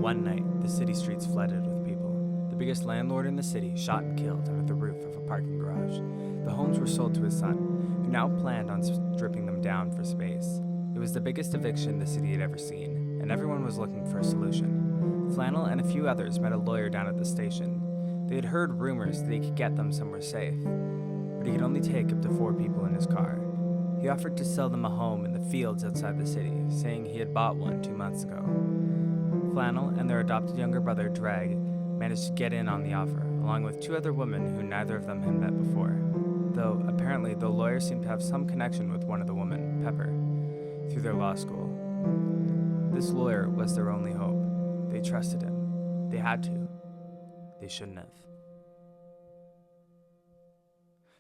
One night, the city streets flooded with people. The biggest landlord in the city shot and killed out of the roof of a parking garage. The homes were sold to his son, who now planned on stripping them down for space. It was the biggest eviction the city had ever seen, and everyone was looking for a solution. Flannel and a few others met a lawyer down at the station. They had heard rumors that he could get them somewhere safe, but he could only take up to 4 people in his car. He offered to sell them a home in the fields outside the city, saying he had bought one 2 months ago. Flannel and their adopted younger brother, Drag, managed to get in on the offer, along with 2 other women who neither of them had met before. Though, apparently, the lawyer seemed to have some connection with one of the women, Pepper, through their law school. This lawyer was their only hope. They trusted him. They had to. They shouldn't have.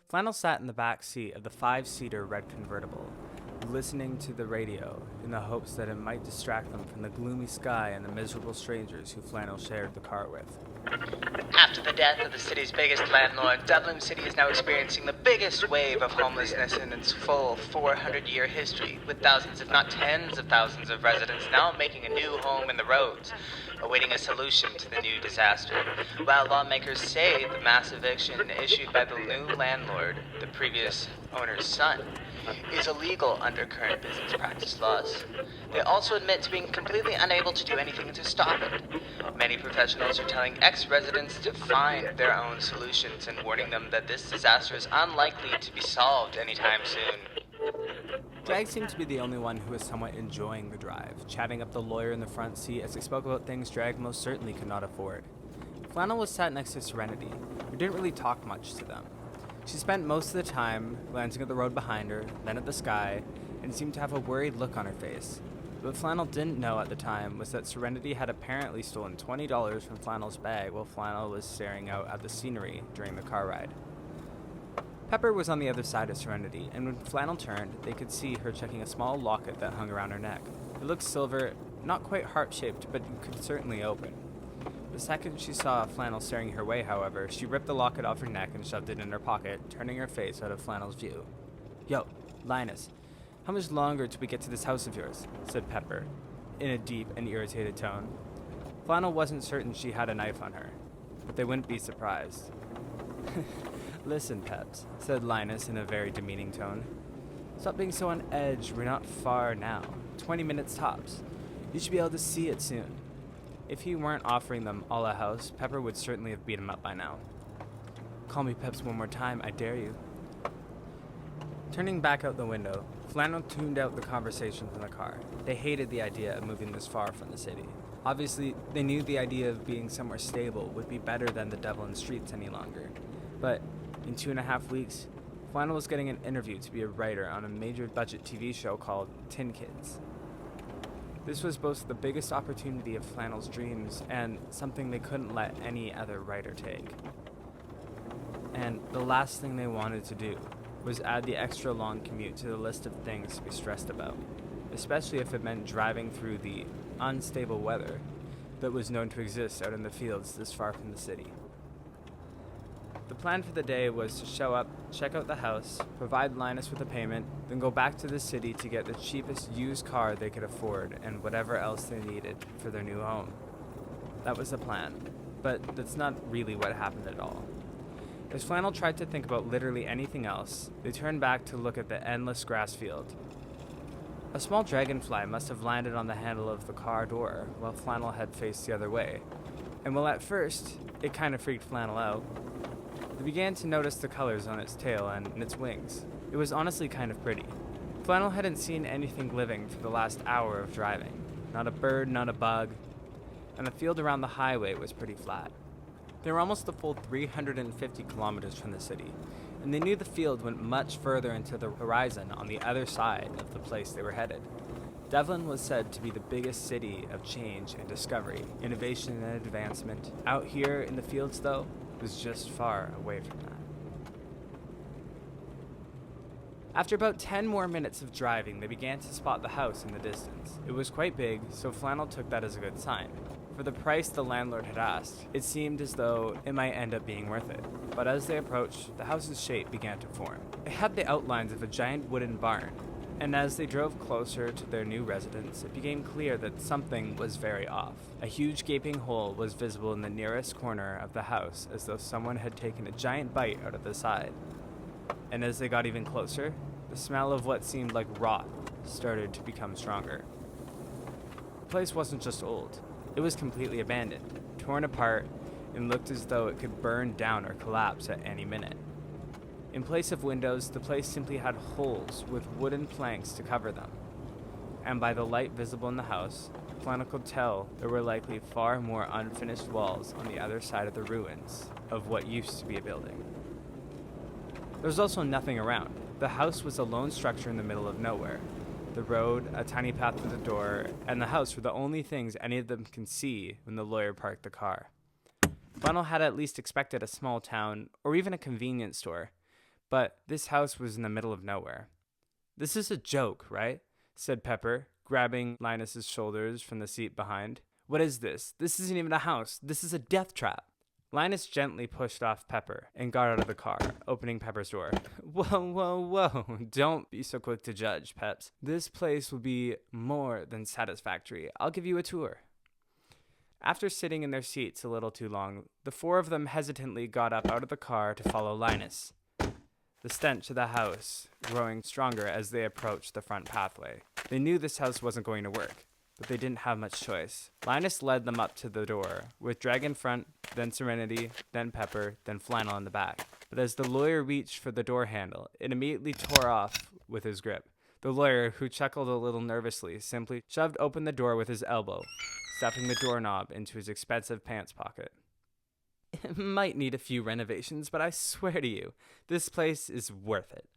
Flannel sat in the back seat of the 5-seater red convertible, listening to the radio in the hopes that it might distract them from the gloomy sky and the miserable strangers who Flannel shared the car with. After the death of the city's biggest landlord, Dublin City is now experiencing the biggest wave of homelessness in its full 400-year history, with thousands, if not tens of thousands of residents now making a new home in the roads, awaiting a solution to the new disaster. While lawmakers say the mass eviction issued by the new landlord, the previous owner's son, is illegal under current business practice laws, they also admit to being completely unable to do anything to stop it. Many professionals are telling ex-residents to find their own solutions and warning them that this disaster is unlikely to be solved anytime soon. Drag seemed to be the only one who was somewhat enjoying the drive, chatting up the lawyer in the front seat as they spoke about things Drag most certainly could not afford. Flannel was sat next to Serenity, who didn't really talk much to them. She spent most of the time glancing at the road behind her, then at the sky, and seemed to have a worried look on her face. What Flannel didn't know at the time was that Serenity had apparently stolen $20 from Flannel's bag while Flannel was staring out at the scenery during the car ride. Pepper was on the other side of Serenity, and when Flannel turned, they could see her checking a small locket that hung around her neck. It looked silver, not quite heart-shaped, but could certainly open. The second she saw Flannel staring her way, however, she ripped the locket off her neck and shoved it in her pocket, turning her face out of Flannel's view. "Yo, Linus, how much longer till we get to this house of yours?" said Pepper, in a deep and irritated tone. Flannel wasn't certain she had a knife on her, but they wouldn't be surprised. "Listen, Peps," said Linus in a very demeaning tone. "Stop being so on edge. We're not far now. 20 minutes tops. You should be able to see it soon." If he weren't offering them all a house, Pepper would certainly have beat him up by now. "Call me Peps one more time, I dare you." Turning back out the window, Flannel tuned out the conversations in the car. They hated the idea of moving this far from the city. Obviously, they knew the idea of being somewhere stable would be better than the Dublin streets any longer. But in 2.5 weeks, Flannel was getting an interview to be a writer on a major budget TV show called Tin Kids. This was both the biggest opportunity of Flannel's dreams and something they couldn't let any other writer take. And the last thing they wanted to do was add the extra long commute to the list of things to be stressed about, especially if it meant driving through the unstable weather that was known to exist out in the fields this far from the city. The plan for the day was to show up, check out the house, provide Linus with a payment, then go back to the city to get the cheapest used car they could afford and whatever else they needed for their new home. That was the plan, but that's not really what happened at all. As Flannel tried to think about literally anything else, they turned back to look at the endless grass field. A small dragonfly must have landed on the handle of the car door while Flannel had faced the other way, and while at first it kind of freaked Flannel out, they began to notice the colors on its tail and its wings. It was honestly kind of pretty. Flannel hadn't seen anything living for the last hour of driving. Not a bird, not a bug, and the field around the highway was pretty flat. They were almost the full 350 kilometers from the city, and they knew the field went much further into the horizon on the other side of the place they were headed. Dublin was said to be the biggest city of change and discovery, innovation and advancement. Out here in the fields, though, was just far away from that. After about 10 more minutes of driving, they began to spot the house in the distance. It was quite big, so Flannel took that as a good sign. For the price the landlord had asked, it seemed as though it might end up being worth it. But as they approached, the house's shape began to form. It had the outlines of a giant wooden barn, And as they drove closer to their new residence, it became clear that something was very off. A huge gaping hole was visible in the nearest corner of the house, as though someone had taken a giant bite out of the side. And as they got even closer, the smell of what seemed like rot started to become stronger. The place wasn't just old. It was completely abandoned, torn apart, and looked as though it could burn down or collapse at any minute. In place of windows, the place simply had holes with wooden planks to cover them. And by the light visible in the house, Flannel could tell there were likely far more unfinished walls on the other side of the ruins of what used to be a building. There was also nothing around. The house was a lone structure in the middle of nowhere. The road, a tiny path to the door, and the house were the only things any of them can see when the lawyer parked the car. Flannel had at least expected a small town or even a convenience store, but this house was in the middle of nowhere. "This is a joke, right?" said Pepper, grabbing Linus's shoulders from the seat behind. "What is this? This isn't even a house. This is a death trap." Linus gently pushed off Pepper and got out of the car, opening Pepper's door. Whoa. Don't be so quick to judge, Peps. This place will be more than satisfactory. I'll give you a tour. After sitting in their seats a little too long, the four of them hesitantly got up out of the car to follow Linus, the stench of the house growing stronger as they approached the front pathway. They knew this house wasn't going to work, but they didn't have much choice. Linus led them up to the door, with Drag in front, then Serenity, then Pepper, then Flannel in the back. But as the lawyer reached for the door handle, it immediately tore off with his grip. The lawyer, who chuckled a little nervously, simply shoved open the door with his elbow, stuffing the doorknob into his expensive pants pocket. "It might need a few renovations, but I swear to you, this place is worth it."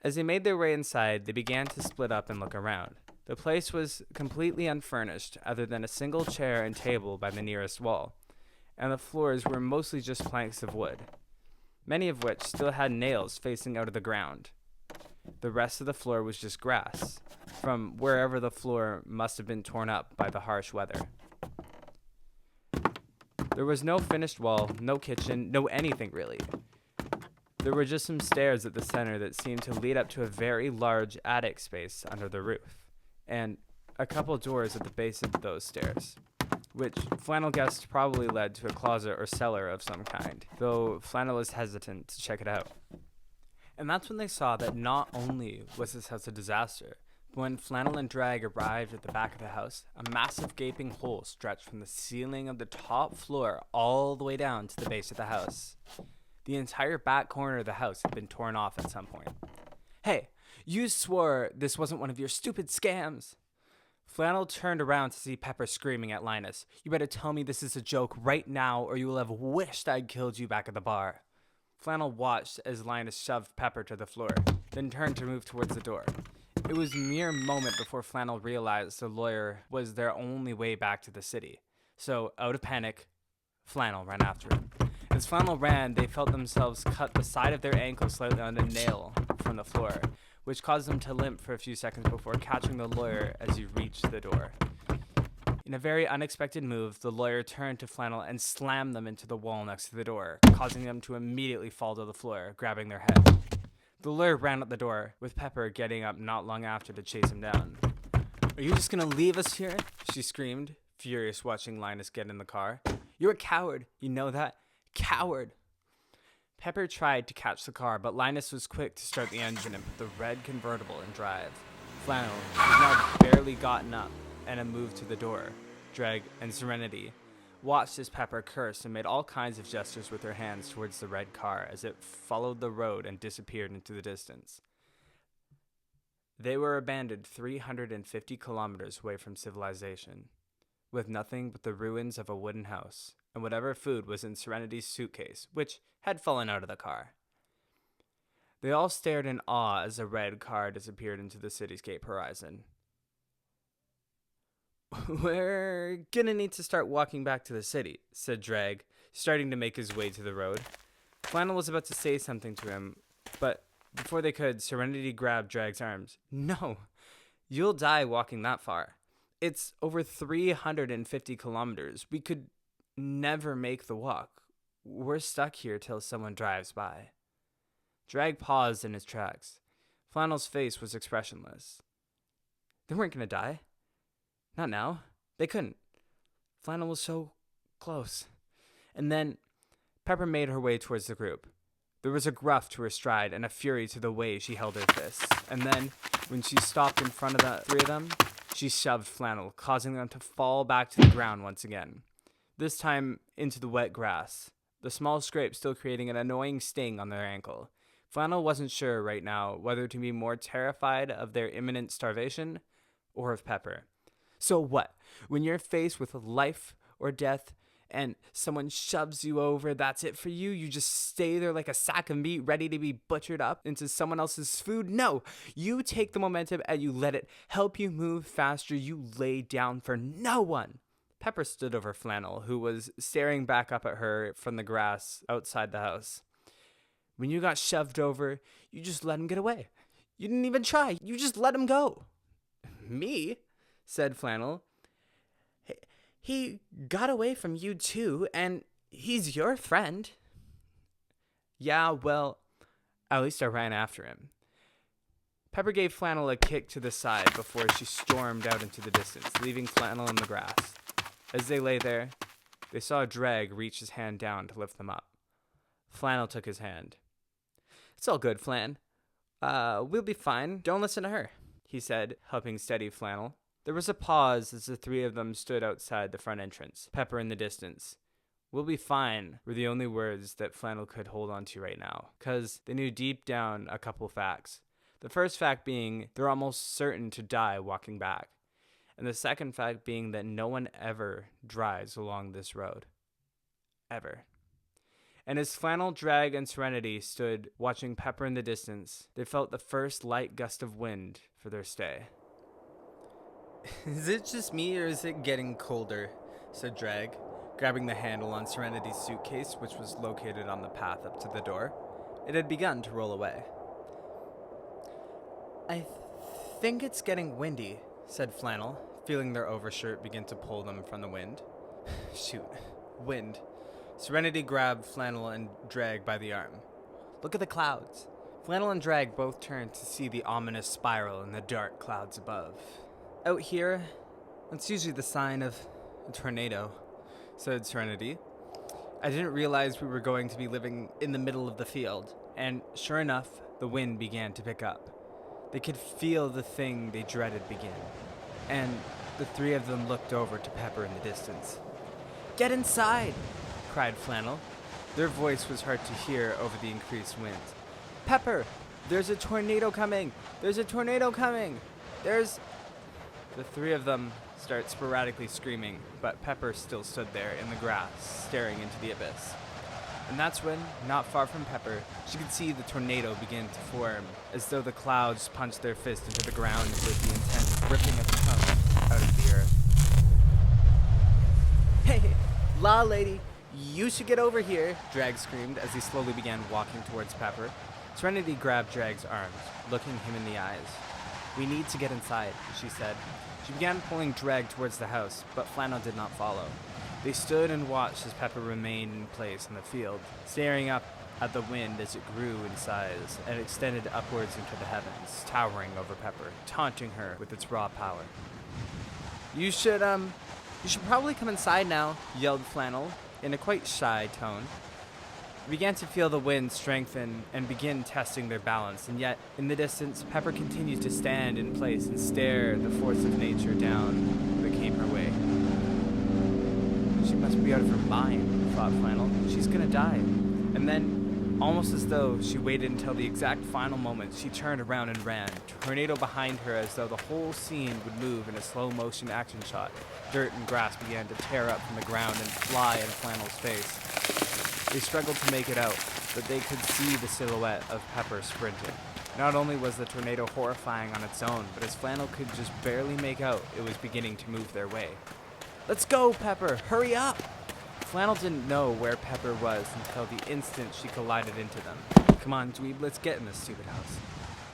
As they made their way inside, they began to split up and look around. The place was completely unfurnished, other than a single chair and table by the nearest wall, and the floors were mostly just planks of wood, many of which still had nails facing out of the ground. The rest of the floor was just grass, from wherever the floor must have been torn up by the harsh weather. There was no finished wall, no kitchen, no anything really. There were just some stairs at the center that seemed to lead up to a very large attic space under the roof, and a couple doors at the base of those stairs, which Flannel guessed probably led to a closet or cellar of some kind, though Flannel was hesitant to check it out. And that's when they saw that not only was this house a disaster, but when Flannel and Drag arrived at the back of the house, a massive gaping hole stretched from the ceiling of the top floor all the way down to the base of the house. The entire back corner of the house had been torn off at some point. "Hey, you swore this wasn't one of your stupid scams." Flannel turned around to see Pepper screaming at Linus. "You better tell me this is a joke right now, or you will have wished I'd killed you back at the bar." Flannel watched as Linus shoved Pepper to the floor, then turned to move towards the door. It was a mere moment before Flannel realized the lawyer was their only way back to the city. So, out of panic, Flannel ran after him. As Flannel ran, they felt themselves cut the side of their ankle slightly on a nail from the floor, which caused them to limp for a few seconds before catching the lawyer as he reached the door. In a very unexpected move, the lawyer turned to Flannel and slammed them into the wall next to the door, causing them to immediately fall to the floor, grabbing their head. The lawyer ran out the door, with Pepper getting up not long after to chase him down. "Are you just gonna leave us here?" she screamed, furious watching Linus get in the car. "You're a coward, you know that? Coward!" Pepper tried to catch the car, but Linus was quick to start the engine and put the red convertible in drive. Flannel was now barely gotten up and a move to the door. Drag and Serenity watched as Pepper cursed and made all kinds of gestures with her hands towards the red car as it followed the road and disappeared into the distance. They were abandoned 350 kilometers away from civilization, with nothing but the ruins of a wooden house and whatever food was in Serenity's suitcase, which had fallen out of the car. They all stared in awe as the red car disappeared into the cityscape horizon. "We're gonna need to start walking back to the city," said Drag, starting to make his way to the road. Flannel was about to say something to him, but before they could, Serenity grabbed Drag's arms. "No, you'll die walking that far. It's over 350 kilometers. We could never make the walk. We're stuck here till someone drives by." Drag paused in his tracks. Flannel's face was expressionless. They weren't going to die. Not now. They couldn't. Flannel was so close. And then Pepper made her way towards the group. There was a gruff to her stride and a fury to the way she held her fists. And then, when she stopped in front of the three of them, she shoved Flannel, causing them to fall back to the ground once again. This time into the wet grass, the small scrape still creating an annoying sting on their ankle. Flannel wasn't sure right now whether to be more terrified of their imminent starvation or of Pepper. So what? When you're faced with life or death and someone shoves you over, that's it for you? You just stay there like a sack of meat ready to be butchered up into someone else's food? No, you take the momentum and you let it help you move faster. You lay down for no one. Pepper stood over Flannel, who was staring back up at her from the grass outside the house. When you got shoved over, you just let him get away. You didn't even try. You just let him go. Me? Said Flannel. He got away from you too, and he's your friend. Yeah, well, at least I ran after him. Pepper gave Flannel a kick to the side before she stormed out into the distance, leaving Flannel in the grass. As they lay there, they saw Drag reach his hand down to lift them up. Flannel took his hand. It's all good, Flan. We'll be fine. Don't listen to her, he said, helping steady Flannel. There was a pause as the three of them stood outside the front entrance, Pepper in the distance. We'll be fine were the only words that Flannel could hold on to right now, because they knew deep down a couple facts. The first fact being they're almost certain to die walking back. And the second fact being that no one ever drives along this road. Ever. And as Flannel, Drag, and Serenity stood watching Pepper in the distance, they felt the first light gust of wind for their stay. Is it just me, or is it getting colder? Said Drag, grabbing the handle on Serenity's suitcase, which was located on the path up to the door. It had begun to roll away. I think it's getting windy, said Flannel, feeling their overshirt begin to pull them from the wind. Shoot, wind. Serenity grabbed Flannel and Drag by the arm. Look at the clouds. Flannel and Drag both turned to see the ominous spiral in the dark clouds above. Out here, it's usually the sign of a tornado, said Serenity. I didn't realize we were going to be living in the middle of the field, and sure enough, the wind began to pick up. They could feel the thing they dreaded begin, and the three of them looked over to Pepper in the distance. Get inside, cried Flannel. Their voice was hard to hear over the increased wind. Pepper, there's a tornado coming! There's a tornado coming! There's... The three of them start sporadically screaming, but Pepper still stood there in the grass, staring into the abyss. And that's when, not far from Pepper, she could see the tornado begin to form, as though the clouds punched their fist into the ground with the intent of ripping a chunk out of the earth. Hey, La Lady, you should get over here, Drag screamed as he slowly began walking towards Pepper. Serenity grabbed Drag's arms, looking him in the eyes. We need to get inside, she said. She began pulling Drag towards the house, but Flannel did not follow. They stood and watched as Pepper remained in place in the field, staring up at the wind as it grew in size and extended upwards into the heavens, towering over Pepper, taunting her with its raw power. You should probably come inside now, yelled Flannel, in a quite shy tone. They began to feel the wind strengthen and begin testing their balance, and yet, in the distance, Pepper continued to stand in place and stare the force of nature down that came her way. She must be out of her mind, thought Flannel. She's gonna die. And then, almost as though she waited until the exact final moment, she turned around and ran, tornado behind her as though the whole scene would move in a slow-motion action shot. Dirt and grass began to tear up from the ground and fly in Flannel's face. They struggled to make it out, but they could see the silhouette of Pepper sprinting. Not only was the tornado horrifying on its own, but as Flannel could just barely make out, it was beginning to move their way. Let's go, Pepper! Hurry up! Flannel didn't know where Pepper was until the instant she collided into them. Come on, dweeb, let's get in this stupid house.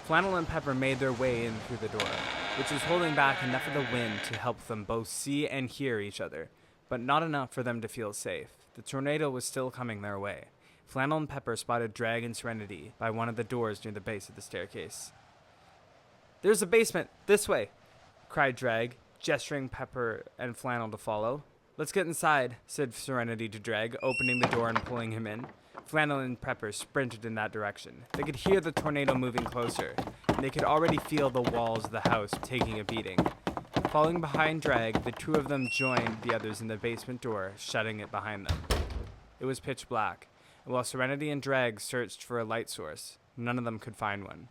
Flannel and Pepper made their way in through the door, which was holding back enough of the wind to help them both see and hear each other, but not enough for them to feel safe. The tornado was still coming their way. Flannel and Pepper spotted Drag and Serenity by one of the doors near the base of the staircase. There's a basement. This way, cried Drag, gesturing Pepper and Flannel to follow. Let's get inside, said Serenity to Drag, opening the door and pulling him in. Flannel and Pepper sprinted in that direction. They could hear the tornado moving closer, and they could already feel the walls of the house taking a beating. Following behind Drag, the two of them joined the others in the basement door, shutting it behind them. It was pitch black, and while Serenity and Drag searched for a light source, none of them could find one.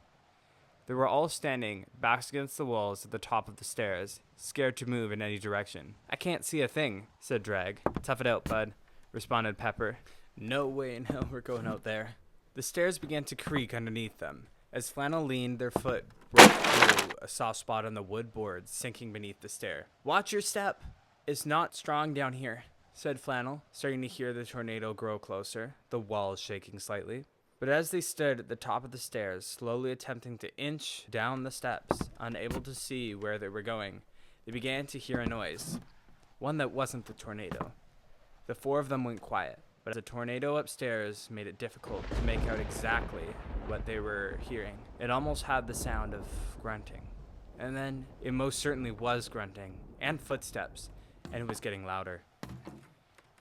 They were all standing, backs against the walls at the top of the stairs, scared to move in any direction. I can't see a thing, said Drag. Tough it out, bud, responded Pepper. No way in hell we're going out there. The stairs began to creak underneath them. As Flannel leaned, their foot broke through a soft spot on the wood boards, sinking beneath the stair. Watch your step. It's not strong down here, said Flannel, starting to hear the tornado grow closer, the walls shaking slightly. But as they stood at the top of the stairs, slowly attempting to inch down the steps, unable to see where they were going, they began to hear a noise. One that wasn't the tornado. The four of them went quiet, but the tornado upstairs made it difficult to make out exactly what they were hearing. It almost had the sound of grunting. And then it most certainly was grunting, and footsteps, and it was getting louder.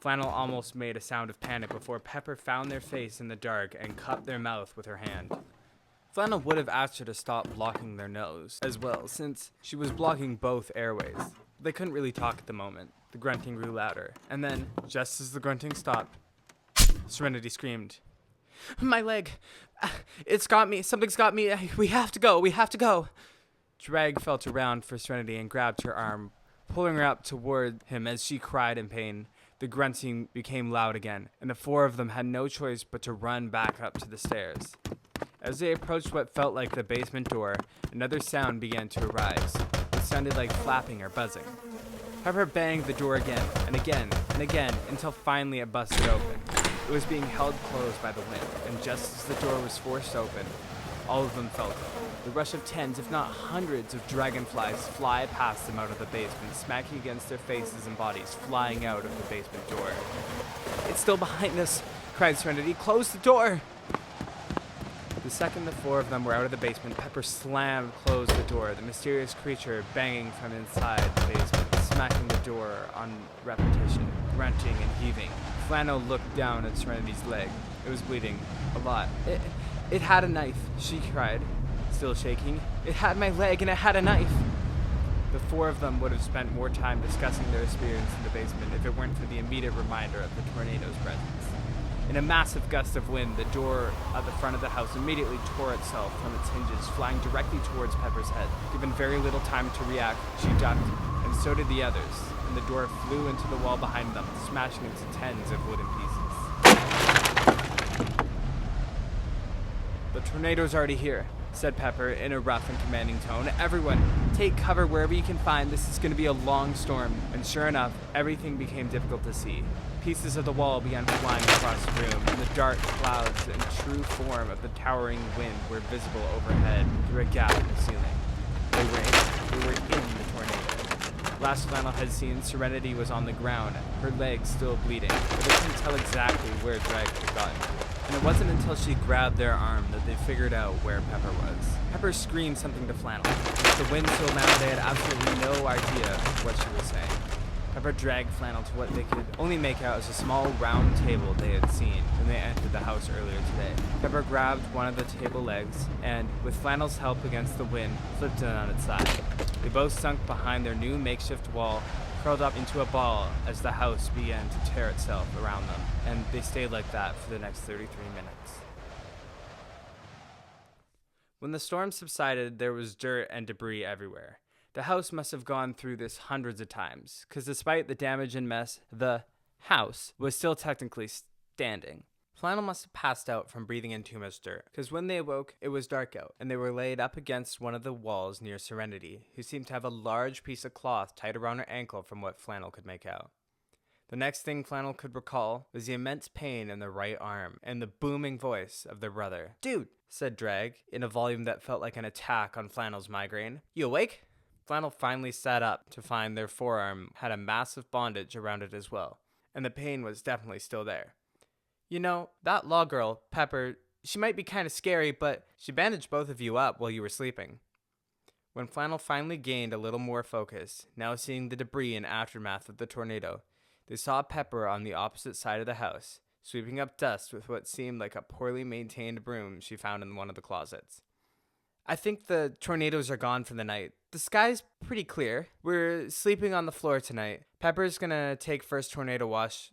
Flannel almost made a sound of panic before Pepper found their face in the dark and cupped their mouth with her hand. Flannel would have asked her to stop blocking their nose as well, since she was blocking both airways. They couldn't really talk at the moment. The grunting grew louder, and then, just as the grunting stopped, Serenity screamed, My leg! It's got me! Something's got me! We have to go! We have to go! Drag felt around for Serenity and grabbed her arm, pulling her up toward him as she cried in pain. The grunting became loud again, and the four of them had no choice but to run back up to the stairs. As they approached what felt like the basement door, another sound began to arise. It sounded like flapping or buzzing. Pepper banged the door again, and again, and again, until finally it busted open. It was being held closed by the wind, and just as the door was forced open, all of them felt it. The rush of tens, if not hundreds, of dragonflies fly past them out of the basement, smacking against their faces and bodies, flying out of the basement door. It's still behind us, cried Serenity. Close the door! The second the four of them were out of the basement, Pepper slammed closed the door, the mysterious creature banging from inside the basement, smacking the door on repetition, grunting and heaving. Flannel looked down at Serenity's leg. It was bleeding. A lot. It had a knife, she cried, still shaking. It had my leg and it had a knife. The four of them would have spent more time discussing their experience in the basement if it weren't for the immediate reminder of the tornado's presence. In a massive gust of wind, the door at the front of the house immediately tore itself from its hinges, flying directly towards Pepper's head. Given very little time to react, she ducked, and so did the others, and the door flew into the wall behind them, smashing into tens of wooden pieces. The tornado's already here, said Pepper in a rough and commanding tone. Everyone, take cover wherever you can find. This is going to be a long storm. And sure enough, everything became difficult to see. Pieces of the wall began flying across the room, and the dark clouds and true form of the towering wind were visible overhead through a gap in the ceiling. They were in the tornado. Last Flannel had seen, Serenity was on the ground, her legs still bleeding, but they couldn't tell exactly where Drag had gotten. And it wasn't until she grabbed their arm that they figured out where Pepper was. Pepper screamed something to Flannel. The wind so loud they had absolutely no idea what she was saying. Pepper dragged Flannel to what they could only make out as a small round table they had seen when they entered the house earlier today. Pepper grabbed one of the table legs and, with Flannel's help against the wind, flipped it on its side. They both sunk behind their new makeshift wall, curled up into a ball as the house began to tear itself around them, and they stayed like that for the next 33 minutes. When the storm subsided, there was dirt and debris everywhere. The house must have gone through this hundreds of times, because despite the damage and mess, the house was still technically standing. Flannel must have passed out from breathing in too much dirt, because when they awoke, it was dark out, and they were laid up against one of the walls near Serenity, who seemed to have a large piece of cloth tied around her ankle from what Flannel could make out. The next thing Flannel could recall was the immense pain in the right arm, and the booming voice of their brother. "Dude," said Drag, in a volume that felt like an attack on Flannel's migraine. "You awake?" Flannel finally sat up to find their forearm had a massive bondage around it as well, and the pain was definitely still there. "You know, that law girl, Pepper, she might be kind of scary, but she bandaged both of you up while you were sleeping." When Flannel finally gained a little more focus, now seeing the debris and aftermath of the tornado, they saw Pepper on the opposite side of the house, sweeping up dust with what seemed like a poorly maintained broom she found in one of the closets. I think the tornadoes are gone for the night. The sky's pretty clear. We're sleeping on the floor tonight. Pepper's gonna take first tornado watch.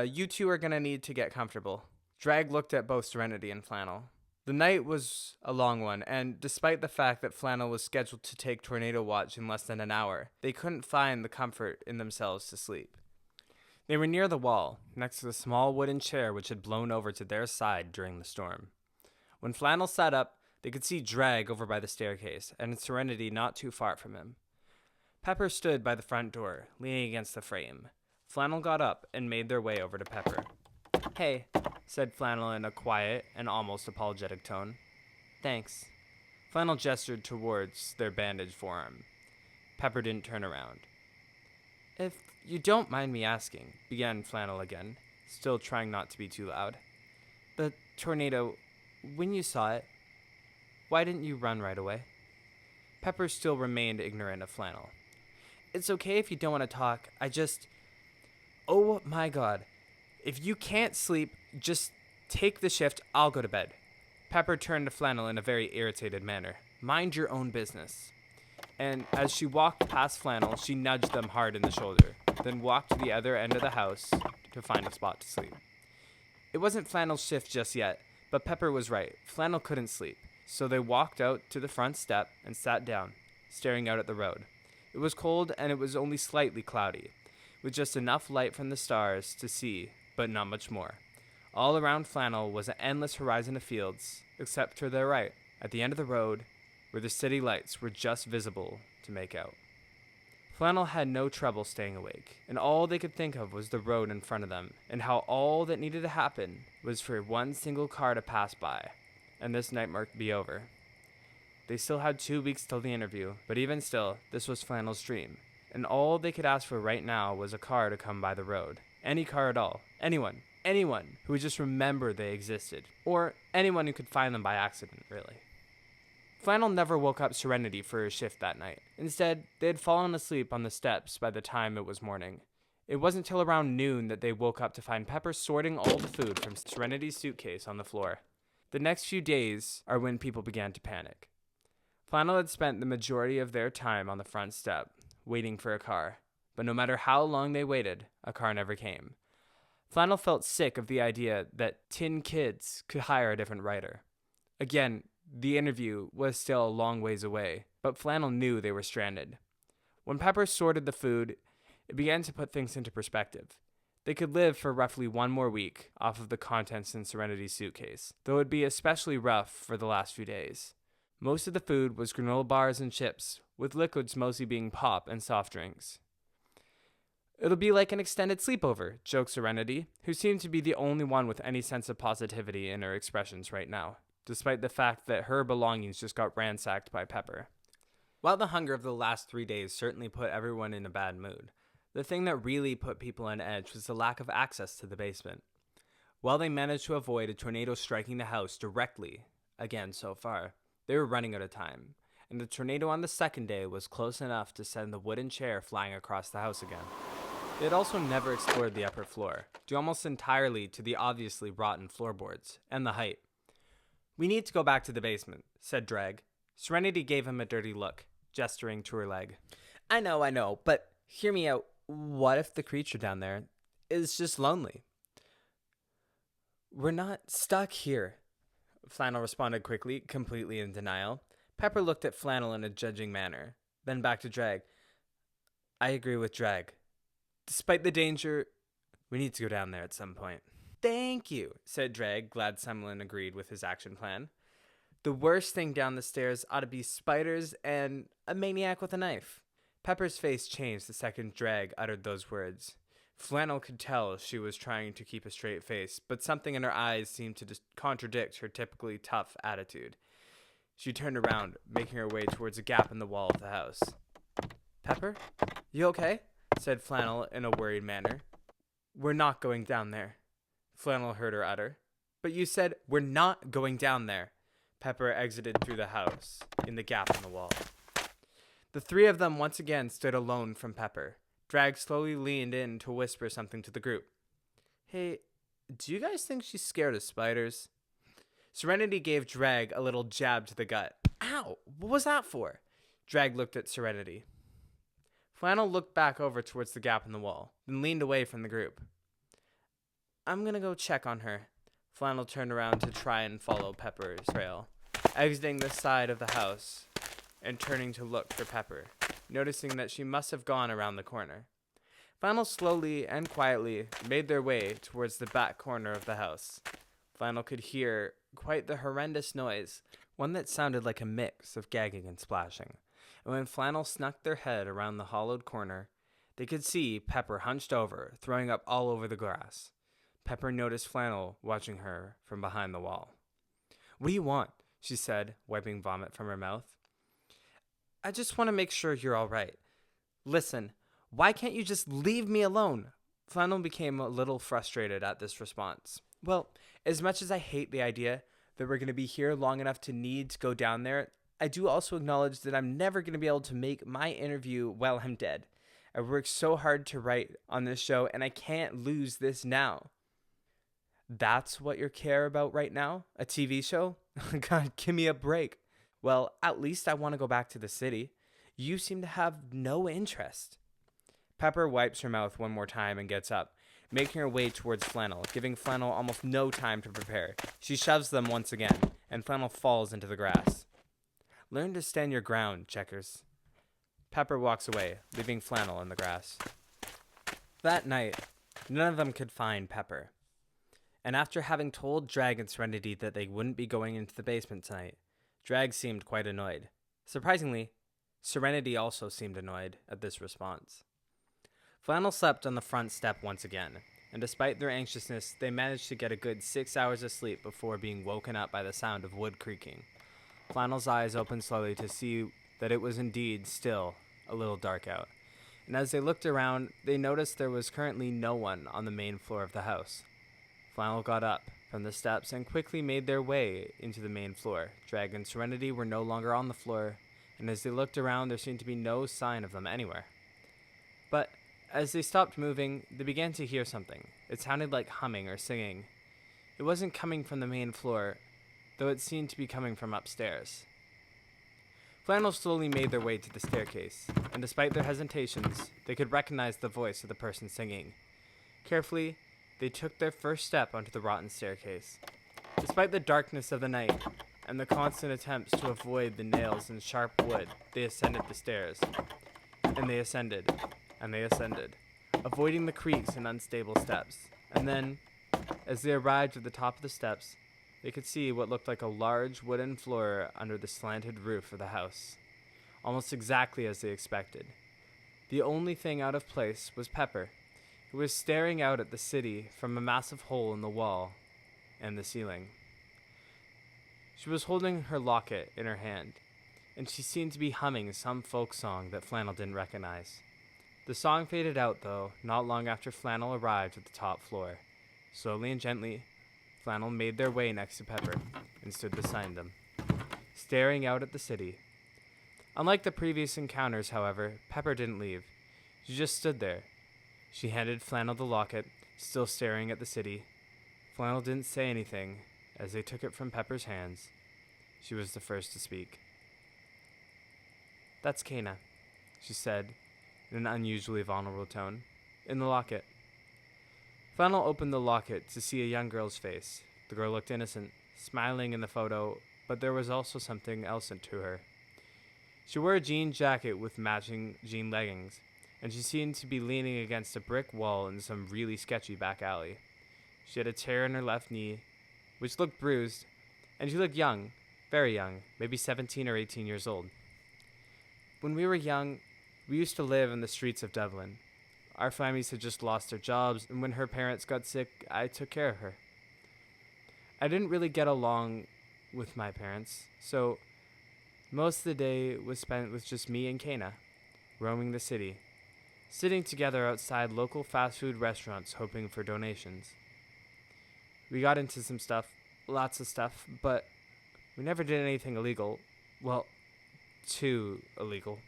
You two are gonna need to get comfortable. Drag looked at both Serenity and Flannel. The night was a long one, and despite the fact that Flannel was scheduled to take tornado watch in less than an hour, they couldn't find the comfort in themselves to sleep. They were near the wall, next to the small wooden chair which had blown over to their side during the storm. When Flannel sat up, they could see Drag over by the staircase, and Serenity not too far from him. Pepper stood by the front door, leaning against the frame. Flannel got up and made their way over to Pepper. "Hey," said Flannel in a quiet and almost apologetic tone. "Thanks." Flannel gestured towards their bandaged forearm. Pepper didn't turn around. "If you don't mind me asking," began Flannel again, still trying not to be too loud. "The tornado, when you saw it, why didn't you run right away?" Pepper still remained ignorant of Flannel. "It's okay if you don't want to talk. Oh my god. If you can't sleep, just take the shift. I'll go to bed." Pepper turned to Flannel in a very irritated manner. "Mind your own business." And as she walked past Flannel, she nudged them hard in the shoulder, then walked to the other end of the house to find a spot to sleep. It wasn't Flannel's shift just yet, but Pepper was right. Flannel couldn't sleep, so they walked out to the front step and sat down, staring out at the road. It was cold and it was only slightly cloudy, with just enough light from the stars to see, but not much more. All around Flannel was an endless horizon of fields, except to their right, at the end of the road, where the city lights were just visible to make out. Flannel had no trouble staying awake, and all they could think of was the road in front of them, and how all that needed to happen was for one single car to pass by, and this nightmare be over. They still had 2 weeks till the interview, but even still, this was Flannel's dream, and all they could ask for right now was a car to come by the road. Any car at all. Anyone who would just remember they existed, or anyone who could find them by accident, really. Flannel never woke up Serenity for her shift that night. Instead, they had fallen asleep on the steps by the time it was morning. It wasn't till around noon that they woke up to find Pepper sorting all the food from Serenity's suitcase on the floor. The next few days are when people began to panic. Flannel had spent the majority of their time on the front step, waiting for a car, but no matter how long they waited, a car never came. Flannel felt sick of the idea that Tin Kids could hire a different writer. Again, the interview was still a long ways away, but Flannel knew they were stranded. When Pepper sorted the food, it began to put things into perspective. They could live for roughly 1 more week off of the contents in Serenity's suitcase, though it would be especially rough for the last few days. Most of the food was granola bars and chips, with liquids mostly being pop and soft drinks. "It'll be like an extended sleepover," joked Serenity, who seemed to be the only one with any sense of positivity in her expressions right now, despite the fact that her belongings just got ransacked by Pepper. While the hunger of the last 3 days certainly put everyone in a bad mood, the thing that really put people on edge was the lack of access to the basement. While they managed to avoid a tornado striking the house directly, again so far, they were running out of time, and the tornado on the second day was close enough to send the wooden chair flying across the house again. They had also never explored the upper floor, due almost entirely to the obviously rotten floorboards, and the height. "We need to go back to the basement," said Drag. Serenity gave him a dirty look, gesturing to her leg. I know, but hear me out. What if the creature down there is just lonely?" "We're not stuck here," Flannel responded quickly, completely in denial. Pepper looked at Flannel in a judging manner, then back to Drag. "I agree with Drag. Despite the danger, we need to go down there at some point." "Thank you," said Drag, glad someone agreed with his action plan. "The worst thing down the stairs ought to be spiders and a maniac with a knife." Pepper's face changed the second Drag uttered those words. Flannel could tell she was trying to keep a straight face, but something in her eyes seemed to contradict her typically tough attitude. She turned around, making her way towards a gap in the wall of the house. "Pepper, you okay?" said Flannel in a worried manner. "We're not going down there," Flannel heard her utter. "But you said we're not going down there." Pepper exited through the house, in the gap in the wall. The three of them once again stood alone from Pepper. Drag slowly leaned in to whisper something to the group. Hey, do you guys think she's scared of spiders? Serenity gave Drag a little jab to the gut. Ow! What was that for? Drag looked at Serenity. Flannel looked back over towards the gap in the wall, then leaned away from the group. I'm gonna go check on her. Flannel turned around to try and follow Pepper's trail, exiting the side of the house and turning to look for Pepper, noticing that she must have gone around the corner. Flannel slowly and quietly made their way towards the back corner of the house. Flannel could hear quite the horrendous noise, one that sounded like a mix of gagging and splashing. And when Flannel snuck their head around the hollowed corner, they could see Pepper hunched over, throwing up all over the grass. Pepper noticed Flannel watching her from behind the wall. What do you want? She said, wiping vomit from her mouth. I just want to make sure you're all right. Listen, why can't you just leave me alone? Flannel became a little frustrated at this response. Well, as much as I hate the idea that we're going to be here long enough to need to go down there, I do also acknowledge that I'm never going to be able to make my interview while I'm dead. I worked so hard to write on this show, and I can't lose this now. That's what you care about right now? A TV show? God, give me a break. Well, at least I want to go back to the city. You seem to have no interest. Pepper wipes her mouth one more time and gets up, making her way towards Flannel, giving Flannel almost no time to prepare. She shoves them once again, and Flannel falls into the grass. Learn to stand your ground, Checkers. Pepper walks away, leaving Flannel in the grass. That night, none of them could find Pepper. And after having told Drag and Serenity that they wouldn't be going into the basement tonight, Drag seemed quite annoyed. Surprisingly, Serenity also seemed annoyed at this response. Flannel slept on the front step once again, and despite their anxiousness, they managed to get a good 6 hours of sleep before being woken up by the sound of wood creaking. Flannel's eyes opened slowly to see that it was indeed still a little dark out, and as they looked around, they noticed there was currently no one on the main floor of the house. Flannel got up from the steps and quickly made their way into the main floor. Drag and Serenity were no longer on the floor, and as they looked around, there seemed to be no sign of them anywhere. But as they stopped moving, they began to hear something. It sounded like humming or singing. It wasn't coming from the main floor, though it seemed to be coming from upstairs. Flannel slowly made their way to the staircase, and despite their hesitations, they could recognize the voice of the person singing. Carefully, they took their first step onto the rotten staircase. Despite the darkness of the night and the constant attempts to avoid the nails and sharp wood, they ascended the stairs. And they ascended, and they ascended, avoiding the creaks and unstable steps. And then, as they arrived at the top of the steps, they could see what looked like a large wooden floor under the slanted roof of the house, almost exactly as they expected. The only thing out of place was Pepper, who was staring out at the city from a massive hole in the wall and the ceiling. She was holding her locket in her hand, and she seemed to be humming some folk song that Flannel didn't recognize. The song faded out, though, not long after Flannel arrived at the top floor. Slowly and gently, Flannel made their way next to Pepper and stood beside them, staring out at the city. Unlike the previous encounters, however, Pepper didn't leave. She just stood there. She handed Flannel the locket, still staring at the city. Flannel didn't say anything as they took it from Pepper's hands. She was the first to speak. That's Kana, she said in an unusually vulnerable tone. In the locket. Flannel opened the locket to see a young girl's face. The girl looked innocent, smiling in the photo, but there was also something else to her. She wore a jean jacket with matching jean leggings, and she seemed to be leaning against a brick wall in some really sketchy back alley. She had a tear in her left knee, which looked bruised, and she looked young, very young, maybe 17 or 18 years old. When we were young, we used to live in the streets of Dublin. Our families had just lost their jobs, and when her parents got sick, I took care of her. I didn't really get along with my parents, so most of the day was spent with just me and Kana, roaming the city, sitting together outside local fast food restaurants hoping for donations. We got into some stuff, lots of stuff, but we never did anything illegal. Well, too illegal.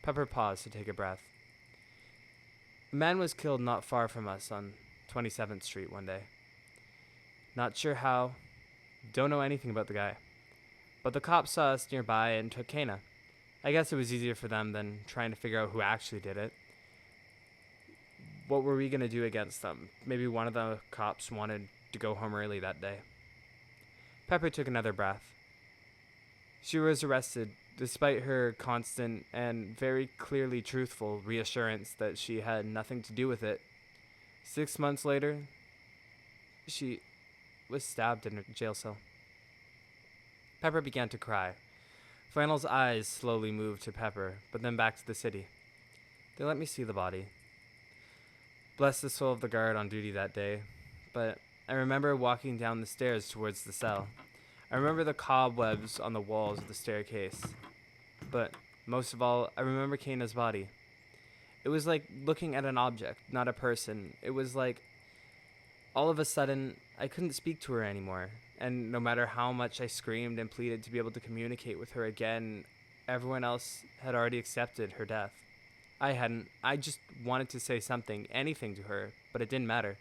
Pepper paused to take a breath. A man was killed not far from us on 27th Street one day. Not sure how, don't know anything about the guy. But the cops saw us nearby and took Kana. I guess it was easier for them than trying to figure out who actually did it. What were we going to do against them? Maybe one of the cops wanted to go home early that day. Pepper took another breath. She was arrested, despite her constant and very clearly truthful reassurance that she had nothing to do with it. 6 months later, she was stabbed in a jail cell. Pepper began to cry. Flannel's eyes slowly moved to Pepper, but then back to the city. They let me see the body. Bless the soul of the guard on duty that day, but I remember walking down the stairs towards the cell. I remember the cobwebs on the walls of the staircase. But most of all, I remember Kana's body. It was like looking at an object, not a person. It was like all of a sudden, I couldn't speak to her anymore. And no matter how much I screamed and pleaded to be able to communicate with her again, everyone else had already accepted her death. I hadn't. I just wanted to say something, anything to her, but it didn't matter.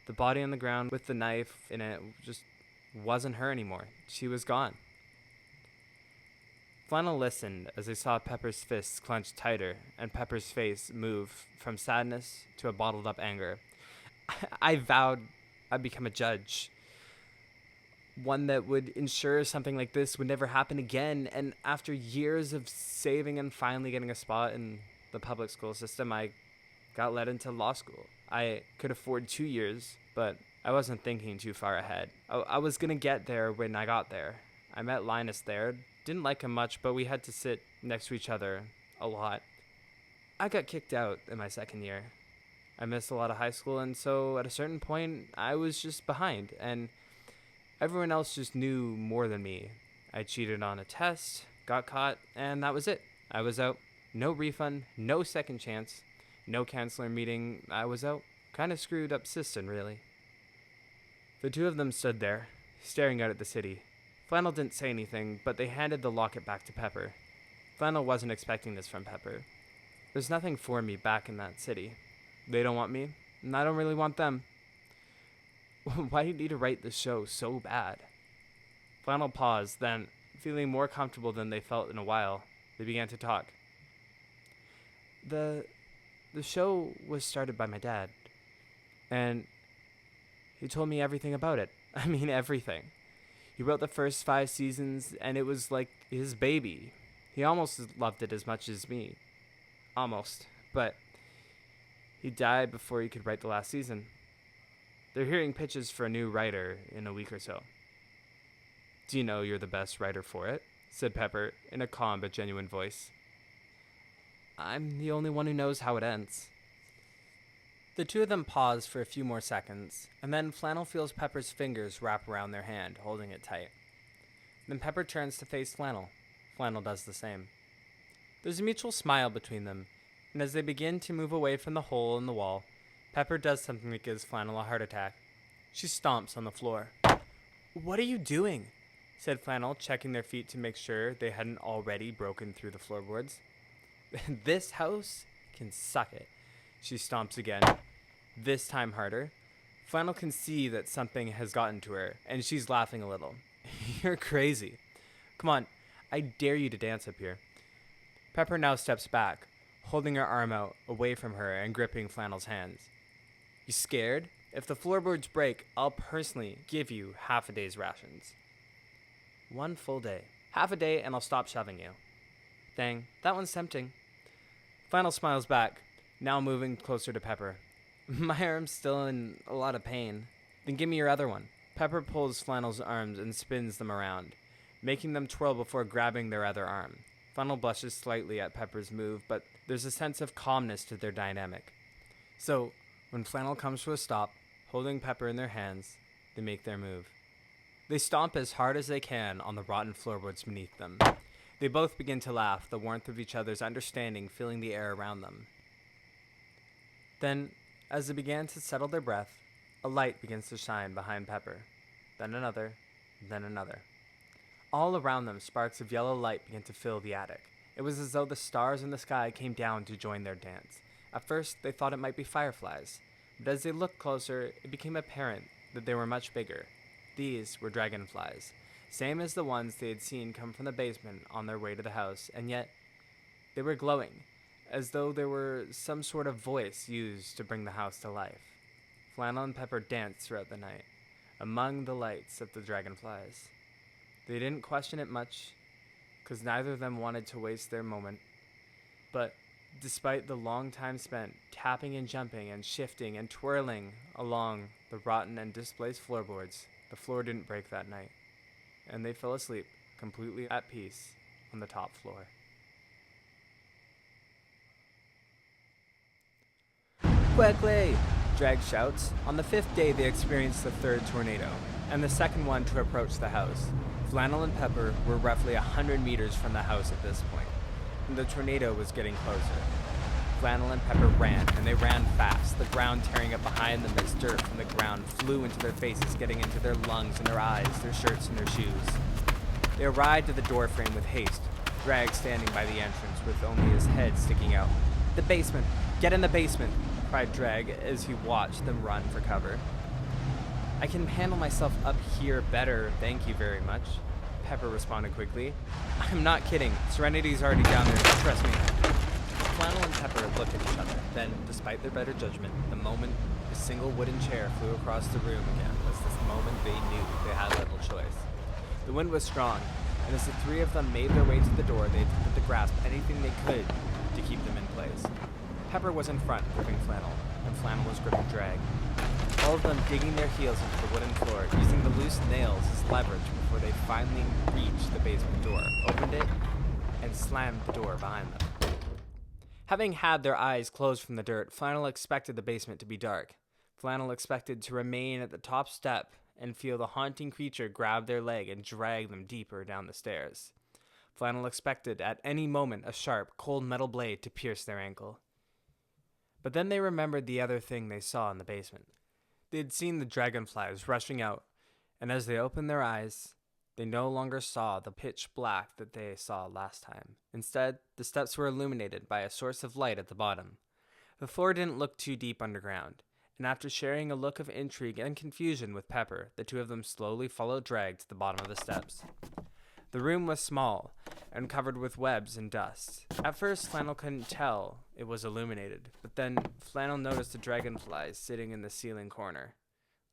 The body on the ground with the knife in it just wasn't her anymore. She was gone. Flannel listened as they saw Pepper's fists clench tighter and Pepper's face move from sadness to a bottled-up anger. I vowed I'd become a judge. One that would ensure something like this would never happen again. And after years of saving and finally getting a spot in the public school system, I got let into law school. I could afford 2 years, but I wasn't thinking too far ahead. I was going to get there when I got there. I met Linus there. Didn't like him much, but we had to sit next to each other a lot. I got kicked out in my second year. I missed a lot of high school, and so at a certain point, I was just behind, and everyone else just knew more than me. I cheated on a test, got caught, and that was it. I was out. No refund, no second chance, no counselor meeting. I was out. Kind of screwed up system, really. The two of them stood there, staring out at the city. Flannel didn't say anything, but they handed the locket back to Pepper. Flannel wasn't expecting this from Pepper. There's nothing for me back in that city. They don't want me, and I don't really want them. Why do you need to write this show so bad? Flannel paused, then, feeling more comfortable than they felt in a while, they began to talk. The show was started by my dad, and he told me everything about it. I mean, everything. He wrote the first 5 seasons, and it was like his baby. He almost loved it as much as me. Almost. But he died before he could write the last season. They're hearing pitches for a new writer in a week or so. Do you know you're the best writer for it? Said Pepper in a calm but genuine voice. I'm the only one who knows how it ends. The two of them pause for a few more seconds, and then Flannel feels Pepper's fingers wrap around their hand, holding it tight. Then Pepper turns to face Flannel. Flannel does the same. There's a mutual smile between them, and as they begin to move away from the hole in the wall, Pepper does something that gives Flannel a heart attack. She stomps on the floor. What are you doing? Said Flannel, checking their feet to make sure they hadn't already broken through the floorboards. This house can suck it. She stomps again, this time harder. Flannel can see that something has gotten to her, and she's laughing a little. You're crazy. Come on, I dare you to dance up here. Pepper now steps back, holding her arm out away from her and gripping Flannel's hands. You scared? If the floorboards break, I'll personally give you half a day's rations. 1 full day. Half a day and I'll stop shoving you. Dang, that one's tempting. Flannel smiles back, now moving closer to Pepper. My arm's still in a lot of pain. Then give me your other one. Pepper pulls Flannel's arms and spins them around, making them twirl before grabbing their other arm. Flannel blushes slightly at Pepper's move, but there's a sense of calmness to their dynamic. So, when Flannel comes to a stop, holding Pepper in their hands, they make their move. They stomp as hard as they can on the rotten floorboards beneath them. They both begin to laugh, the warmth of each other's understanding filling the air around them. Then, as they began to settle their breath, a light begins to shine behind Pepper. Then another, then another. All around them, sparks of yellow light begin to fill the attic. It was as though the stars in the sky came down to join their dance. At first, they thought it might be fireflies, but as they looked closer, it became apparent that they were much bigger. These were dragonflies, same as the ones they had seen come from the basement on their way to the house, and yet they were glowing, as though there were some sort of voice used to bring the house to life. Flannel and Pepper danced throughout the night, among the lights of the dragonflies. They didn't question it much, because neither of them wanted to waste their moment. But despite the long time spent tapping and jumping and shifting and twirling along the rotten and displaced floorboards, the floor didn't break that night, and they fell asleep completely at peace on the top floor. Quickly! Drag shouts. On the 5th day, they experienced the 3rd tornado, and the 2nd one to approach the house. Flannel and Pepper were roughly 100 meters from the house at this point, and the tornado was getting closer. Flannel and Pepper ran, and they ran fast, the ground tearing up behind them as dirt from the ground flew into their faces, getting into their lungs and their eyes, their shirts and their shoes. They arrived at the doorframe with haste, Drag standing by the entrance with only his head sticking out. "The basement! Get in the basement!" cried Drag as he watched them run for cover. "I can handle myself up here better, thank you very much," Pepper responded quickly. "I'm not kidding. Serenity's already down there, trust me." Flannel and Pepper looked at each other. Then, despite their better judgment, the moment a single wooden chair flew across the room again was this moment they knew they had little choice. The wind was strong, and as the three of them made their way to the door, they attempted to grasp anything they could to keep them in place. Pepper was in front, gripping Flannel, and Flannel was gripping Drag. All of them digging their heels into the wooden floor, using the loose nails as leverage before they finally reached the basement door, opened it, and slammed the door behind them. Having had their eyes closed from the dirt, Flannel expected the basement to be dark. Flannel expected to remain at the top step and feel the haunting creature grab their leg and drag them deeper down the stairs. Flannel expected at any moment a sharp, cold metal blade to pierce their ankle. But then they remembered the other thing they saw in the basement. They had seen the dragonflies rushing out, and as they opened their eyes, they no longer saw the pitch black that they saw last time. Instead, the steps were illuminated by a source of light at the bottom. The floor didn't look too deep underground, and after sharing a look of intrigue and confusion with Pepper, the two of them slowly followed Drag to the bottom of the steps. The room was small and covered with webs and dust. At first, Flannel couldn't tell it was illuminated, but then Flannel noticed a dragonfly sitting in the ceiling corner,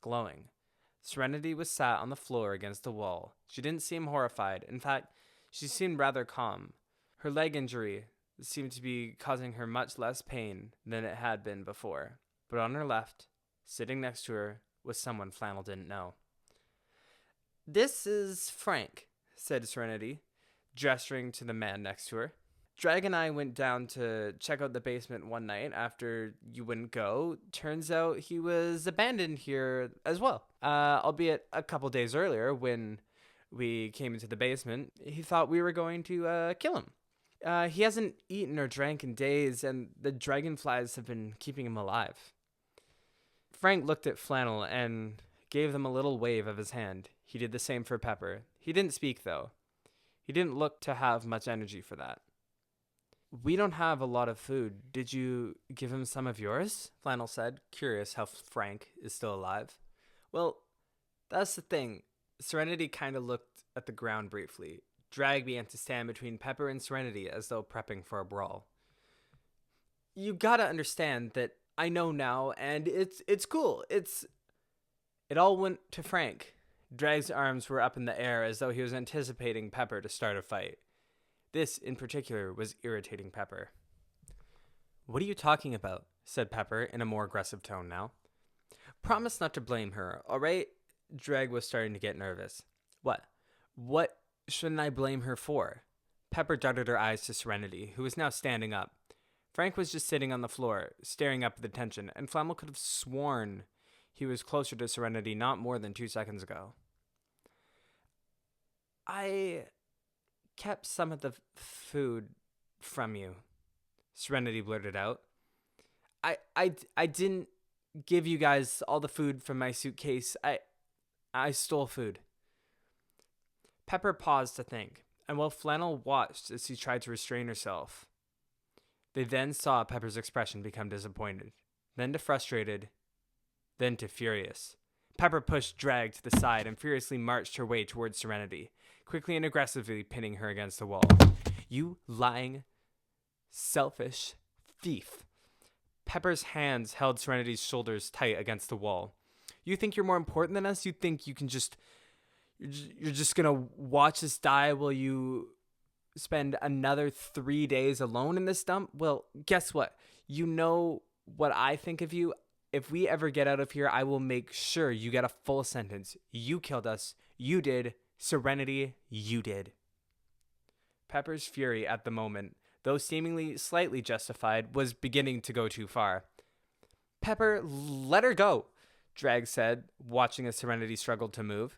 glowing. Serenity was sat on the floor against the wall. She didn't seem horrified. In fact, she seemed rather calm. Her leg injury seemed to be causing her much less pain than it had been before. But on her left, sitting next to her, was someone Flannel didn't know. "This is Frank," said Serenity, gesturing to the man next to her. "Drag and I went down to check out the basement one night after you wouldn't go. Turns out he was abandoned here as well. Albeit a couple days earlier when we came into the basement, he thought we were going to kill him. He hasn't eaten or drank in days, and the dragonflies have been keeping him alive." Frank looked at Flannel and gave them a little wave of his hand. He did the same for Pepper. He didn't speak, though. He didn't look to have much energy for that. "We don't have a lot of food. Did you give him some of yours?" Flannel said, curious how Frank is still alive. "Well, that's the thing." Serenity kind of looked at the ground briefly. Drag began to stand between Pepper and Serenity as though prepping for a brawl. "You gotta understand that I know now, and it's cool. It all went to Frank." Drag's arms were up in the air as though he was anticipating Pepper to start a fight. This, in particular, was irritating Pepper. "What are you talking about?" said Pepper in a more aggressive tone now. "Promise not to blame her, all right?" Drag was starting to get nervous. What? What shouldn't I blame her for?" Pepper darted her eyes to Serenity, who was now standing up. Frank was just sitting on the floor, staring up at the tension, and Flannel could have sworn he was closer to Serenity not more than 2 seconds ago. "I kept some of the food from you," Serenity blurted out. I didn't give you guys all the food from my suitcase. I stole food." Pepper paused to think. and while Flannel watched as she tried to restrain herself, they then saw Pepper's expression become disappointed, then to frustrated, then to furious. Pepper pushed Drag to the side and furiously marched her way towards Serenity, quickly and aggressively pinning her against the wall. "You lying, selfish thief." Pepper's hands held Serenity's shoulders tight against the wall. "You think you're more important than us? You think you can you're just gonna watch us die while you spend another 3 days alone in this dump? Well, guess what? You know what I think of you. If we ever get out of here, I will make sure you get a full sentence. You killed us. You did. Serenity, you did." Pepper's fury at the moment, though seemingly slightly justified, was beginning to go too far. "Pepper, let her go," Drag said, watching as Serenity struggled to move.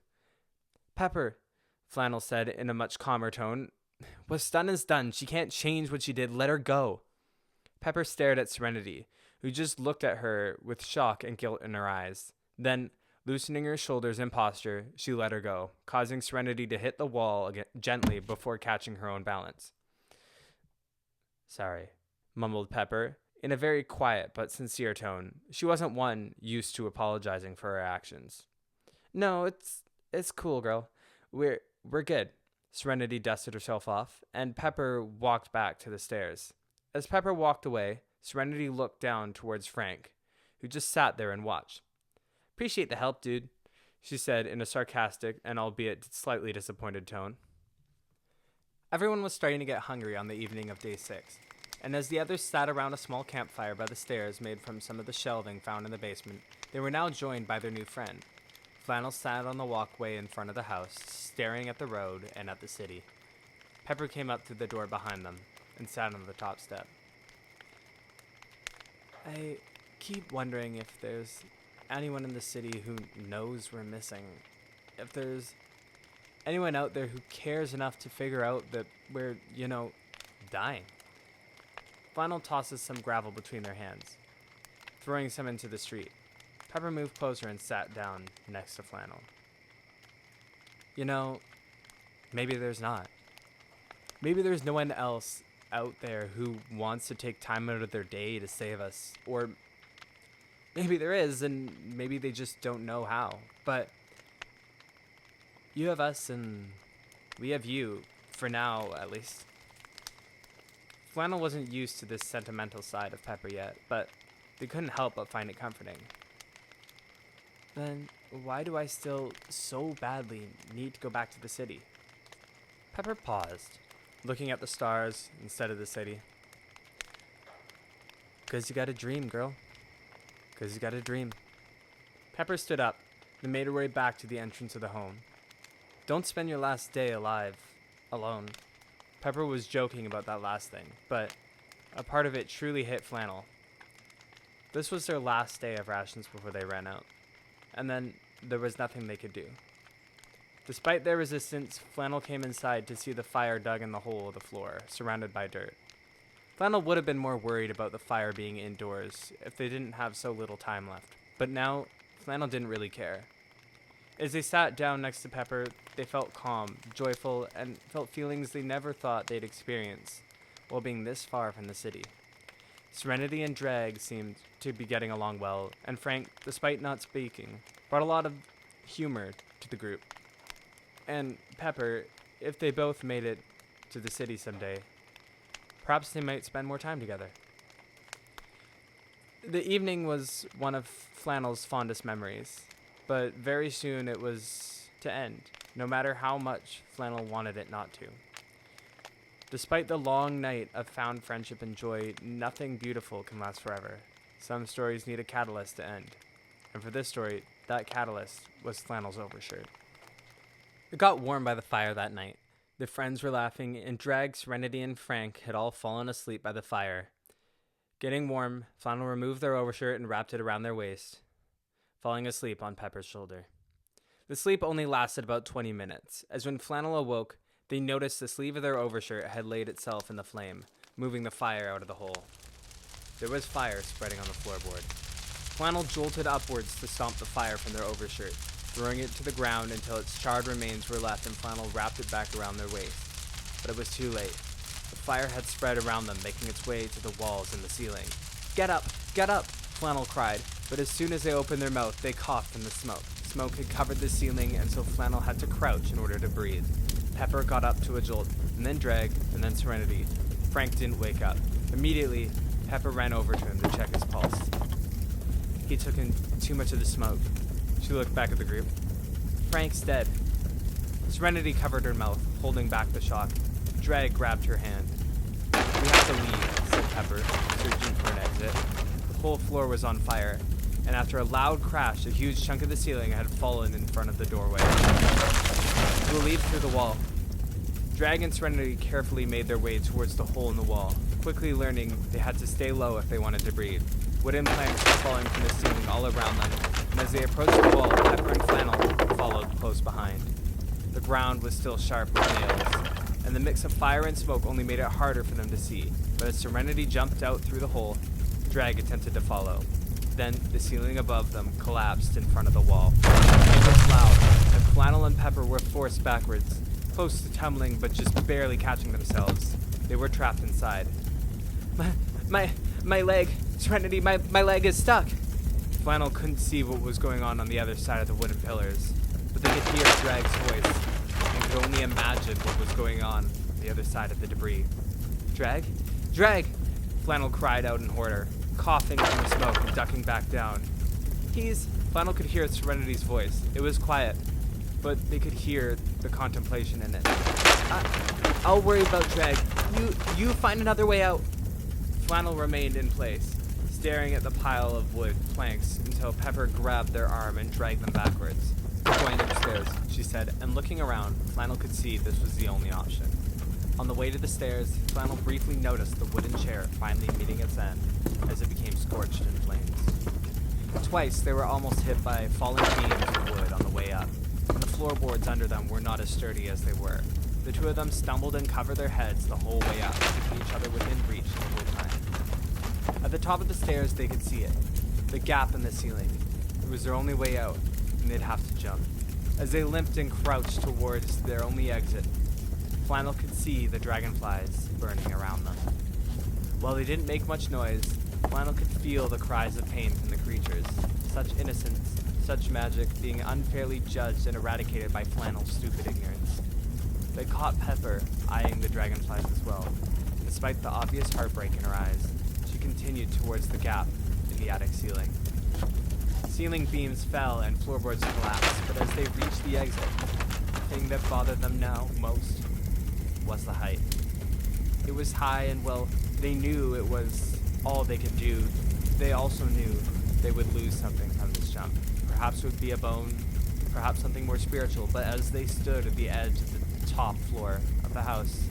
"Pepper," Flannel said in a much calmer tone, "what's done is done. She can't change what she did. Let her go." Pepper stared at Serenity, who just looked at her with shock and guilt in her eyes. Then, loosening her shoulders in posture, she let her go, causing Serenity to hit the wall again gently before catching her own balance. "Sorry," mumbled Pepper, in a very quiet but sincere tone. She wasn't one used to apologizing for her actions. "No, it's cool, girl. We're good." Serenity dusted herself off, and Pepper walked back to the stairs. As Pepper walked away, Serenity looked down towards Frank, who just sat there and watched. "Appreciate the help, dude," she said in a sarcastic and albeit slightly disappointed tone. Everyone was starting to get hungry on the evening of day 6, and as the others sat around a small campfire by the stairs made from some of the shelving found in the basement, they were now joined by their new friend. Flannel sat on the walkway in front of the house, staring at the road and at the city. Pepper came up to the door behind them and sat on the top step. "I keep wondering if there's anyone in the city who knows we're missing. If there's anyone out there who cares enough to figure out that we're, dying." Flannel tosses some gravel between their hands, throwing some into the street. Pepper moved closer and sat down next to Flannel. Maybe there's not. Maybe there's no one else out there who wants to take time out of their day to save us. Or maybe there is, and maybe they just don't know how. But you have us, and we have you, for now, at least. Flannel wasn't used to this sentimental side of Pepper yet, but they couldn't help but find it comforting. "Then why do I still so badly need to go back to the city?" Pepper paused, looking at the stars instead of the city. "'Cause you got a dream, girl. 'Cause you got a dream." Pepper stood up and made her way back to the entrance of the home. "Don't spend your last day alive, alone." Pepper was joking about that last thing, but a part of it truly hit Flannel. This was their last day of rations before they ran out, and then there was nothing they could do. Despite their resistance, Flannel came inside to see the fire dug in the hole of the floor, surrounded by dirt. Flannel would have been more worried about the fire being indoors if they didn't have so little time left, but now Flannel didn't really care. As they sat down next to Pepper, they felt calm, joyful, and felt feelings they never thought they'd experience while being this far from the city. Serenity and Drag seemed to be getting along well, and Frank, despite not speaking, brought a lot of humor to the group. And Pepper, if they both made it to the city someday, perhaps they might spend more time together. The evening was one of Flannel's fondest memories, but very soon it was to end, no matter how much Flannel wanted it not to. Despite the long night of found friendship and joy, nothing beautiful can last forever. Some stories need a catalyst to end, and for this story, that catalyst was Flannel's overshirt. It got warm by the fire that night. The friends were laughing, and Drag, Serenity, and Frank had all fallen asleep by the fire. Getting warm, Flannel removed their overshirt and wrapped it around their waist, falling asleep on Pepper's shoulder. The sleep only lasted about 20 minutes, as when Flannel awoke, they noticed the sleeve of their overshirt had laid itself in the flame, moving the fire out of the hole. There was fire spreading on the floorboard. Flannel jolted upwards to stomp the fire from their overshirt, throwing it to the ground until its charred remains were left, and Flannel wrapped it back around their waist. but it was too late. The fire had spread around them, making its way to the walls and the ceiling. Get up! Get up! Flannel cried, but as soon as they opened their mouth, they coughed in the smoke. Smoke had covered the ceiling, and so Flannel had to crouch in order to breathe. Pepper got up to a jolt, and then Drag, and then Serenity. Frank didn't wake up. Immediately, Pepper ran over to him to check his pulse. He took in too much of the smoke. She looked back at the group. Frank's dead. Serenity covered her mouth, holding back the shock. Drag grabbed her hand. We have to leave, said Pepper, searching for an exit. The whole floor was on fire, and after a loud crash, a huge chunk of the ceiling had fallen in front of the doorway. We'll leave through the wall. Drag and Serenity carefully made their way towards the hole in the wall, quickly learning they had to stay low if they wanted to breathe. Wooden planks were falling from the ceiling all around them, and as they approached the wall, Pepper and Flannel followed close behind. The ground was still sharp with nails, and the mix of fire and smoke only made it harder for them to see. But as Serenity jumped out through the hole, Drag attempted to follow. Then, the ceiling above them collapsed in front of the wall. It was loud, and Flannel and Pepper were forced backwards, close to tumbling but just barely catching themselves. They were trapped inside. My leg! Serenity, my leg is stuck! Flannel couldn't see what was going on the other side of the wooden pillars, but they could hear Drag's voice, and could only imagine what was going on the other side of the debris. Drag? Drag! Flannel cried out in horror, coughing from the smoke and ducking back down. Flannel could hear Serenity's voice. It was quiet, but they could hear the contemplation in it. I'll worry about Drag. You find another way out. Flannel remained in place, staring at the pile of wood planks until Pepper grabbed their arm and dragged them backwards. We're going upstairs, she said, and looking around, Flannel could see this was the only option. On the way to the stairs, Flannel briefly noticed the wooden chair finally meeting its end as it became scorched in flames. Twice, they were almost hit by falling beams of wood on the way up, and the floorboards under them were not as sturdy as they were. The two of them stumbled and covered their heads the whole way up, keeping each other within reach the whole time. At the top of the stairs, they could see it, the gap in the ceiling. It was their only way out, and they'd have to jump. As they limped and crouched towards their only exit, Flannel could see the dragonflies burning around them. While they didn't make much noise, Flannel could feel the cries of pain from the creatures. Such innocence, such magic being unfairly judged and eradicated by Flannel's stupid ignorance. They caught Pepper, eyeing the dragonflies as well. Despite the obvious heartbreak in her eyes, she continued towards the gap in the attic ceiling. Ceiling beams fell and floorboards collapsed, but as they reached the exit, the thing that bothered them now most was the height. It was high, and well, they knew it was all they could do. They also knew they would lose something from this jump. Perhaps it would be a bone, perhaps something more spiritual, but as they stood at the edge of the top floor of the house,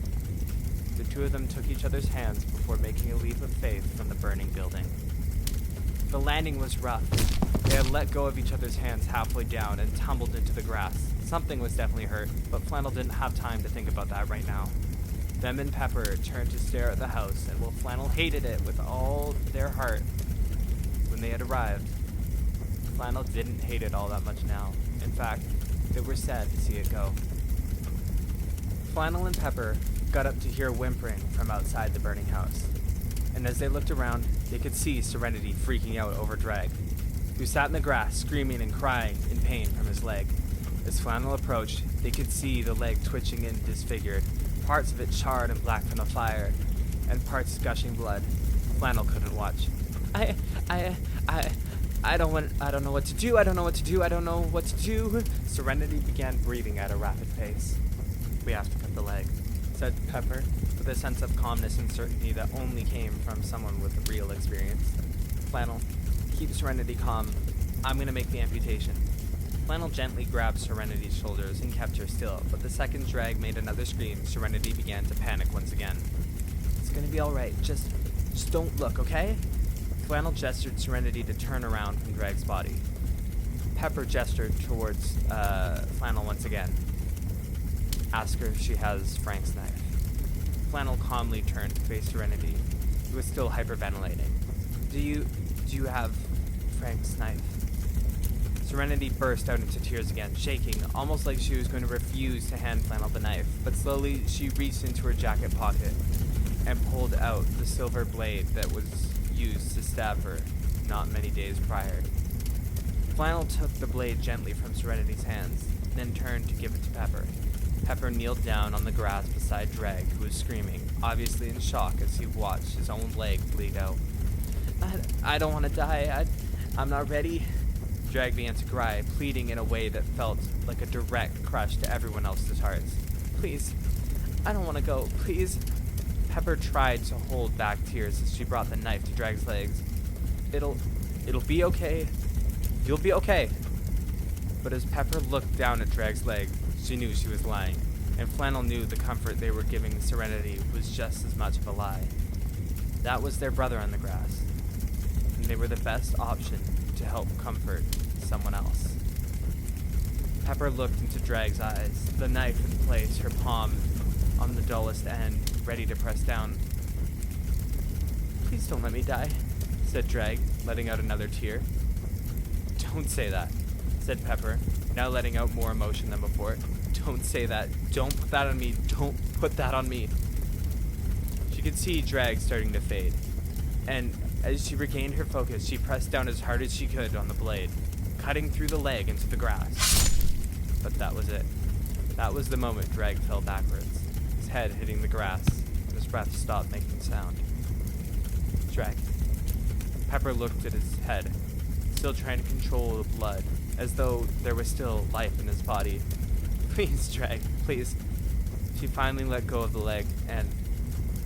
the two of them took each other's hands before making a leap of faith from the burning building. The landing was rough. They had let go of each other's hands halfway down and tumbled into the grass. Something was definitely hurt, but Flannel didn't have time to think about that right now. Them and Pepper turned to stare at the house, and while Flannel hated it with all their heart when they had arrived, Flannel didn't hate it all that much now. In fact, they were sad to see it go. Flannel and Pepper got up to hear whimpering from outside the burning house, and as they looked around, they could see Serenity freaking out over Drag, who sat in the grass screaming and crying in pain from his leg. As Flannel approached, they could see the leg twitching and disfigured, parts of it charred and black from the fire, and parts gushing blood. Flannel couldn't watch. I don't know what to do. I don't know what to do. Serenity began breathing at a rapid pace. We have to cut the leg, said Pepper, with a sense of calmness and certainty that only came from someone with real experience. Flannel, keep Serenity calm. I'm gonna make the amputation. Flannel gently grabbed Serenity's shoulders and kept her still, but the second Drag made another scream, Serenity began to panic once again. It's gonna be alright, just don't look, okay? Flannel gestured Serenity to turn around from Drag's body. Pepper gestured towards Flannel once again. Ask her if she has Frank's knife. Flannel calmly turned to face Serenity, who was still hyperventilating. Do you have Frank's knife? Serenity burst out into tears again, shaking, almost like she was going to refuse to hand Flannel the knife, but slowly she reached into her jacket pocket and pulled out the silver blade that was used to stab her not many days prior. Flannel took the blade gently from Serenity's hands, then turned to give it to Pepper. Pepper kneeled down on the grass beside Drag, who was screaming, obviously in shock as he watched his own leg bleed out. I don't want to die. I'm not ready. Drag began to cry, pleading in a way that felt like a direct crush to everyone else's hearts. Please, I don't want to go, please. Pepper tried to hold back tears as she brought the knife to Drag's legs. It'll be okay. You'll be okay. But as Pepper looked down at Drag's leg, she knew she was lying, and Flannel knew the comfort they were giving Serenity was just as much of a lie. That was their brother on the grass, and they were the best option to help comfort someone else. Pepper looked into Drag's eyes, the knife in place, her palm on the dullest end, ready to press down. Please don't let me die, said Drag, letting out another tear. Don't say that, said Pepper, now letting out more emotion than before. Don't say that. Don't put that on me. Don't put that on me. She could see Drag starting to fade, and as she regained her focus, she pressed down as hard as she could on the blade, cutting through the leg into the grass. But that was it. That was the moment Drag fell backwards, his head hitting the grass, and his breath stopped making sound. Drag. Pepper looked at his head, still trying to control the blood, as though there was still life in his body. Please, Drag, please. She finally let go of the leg, and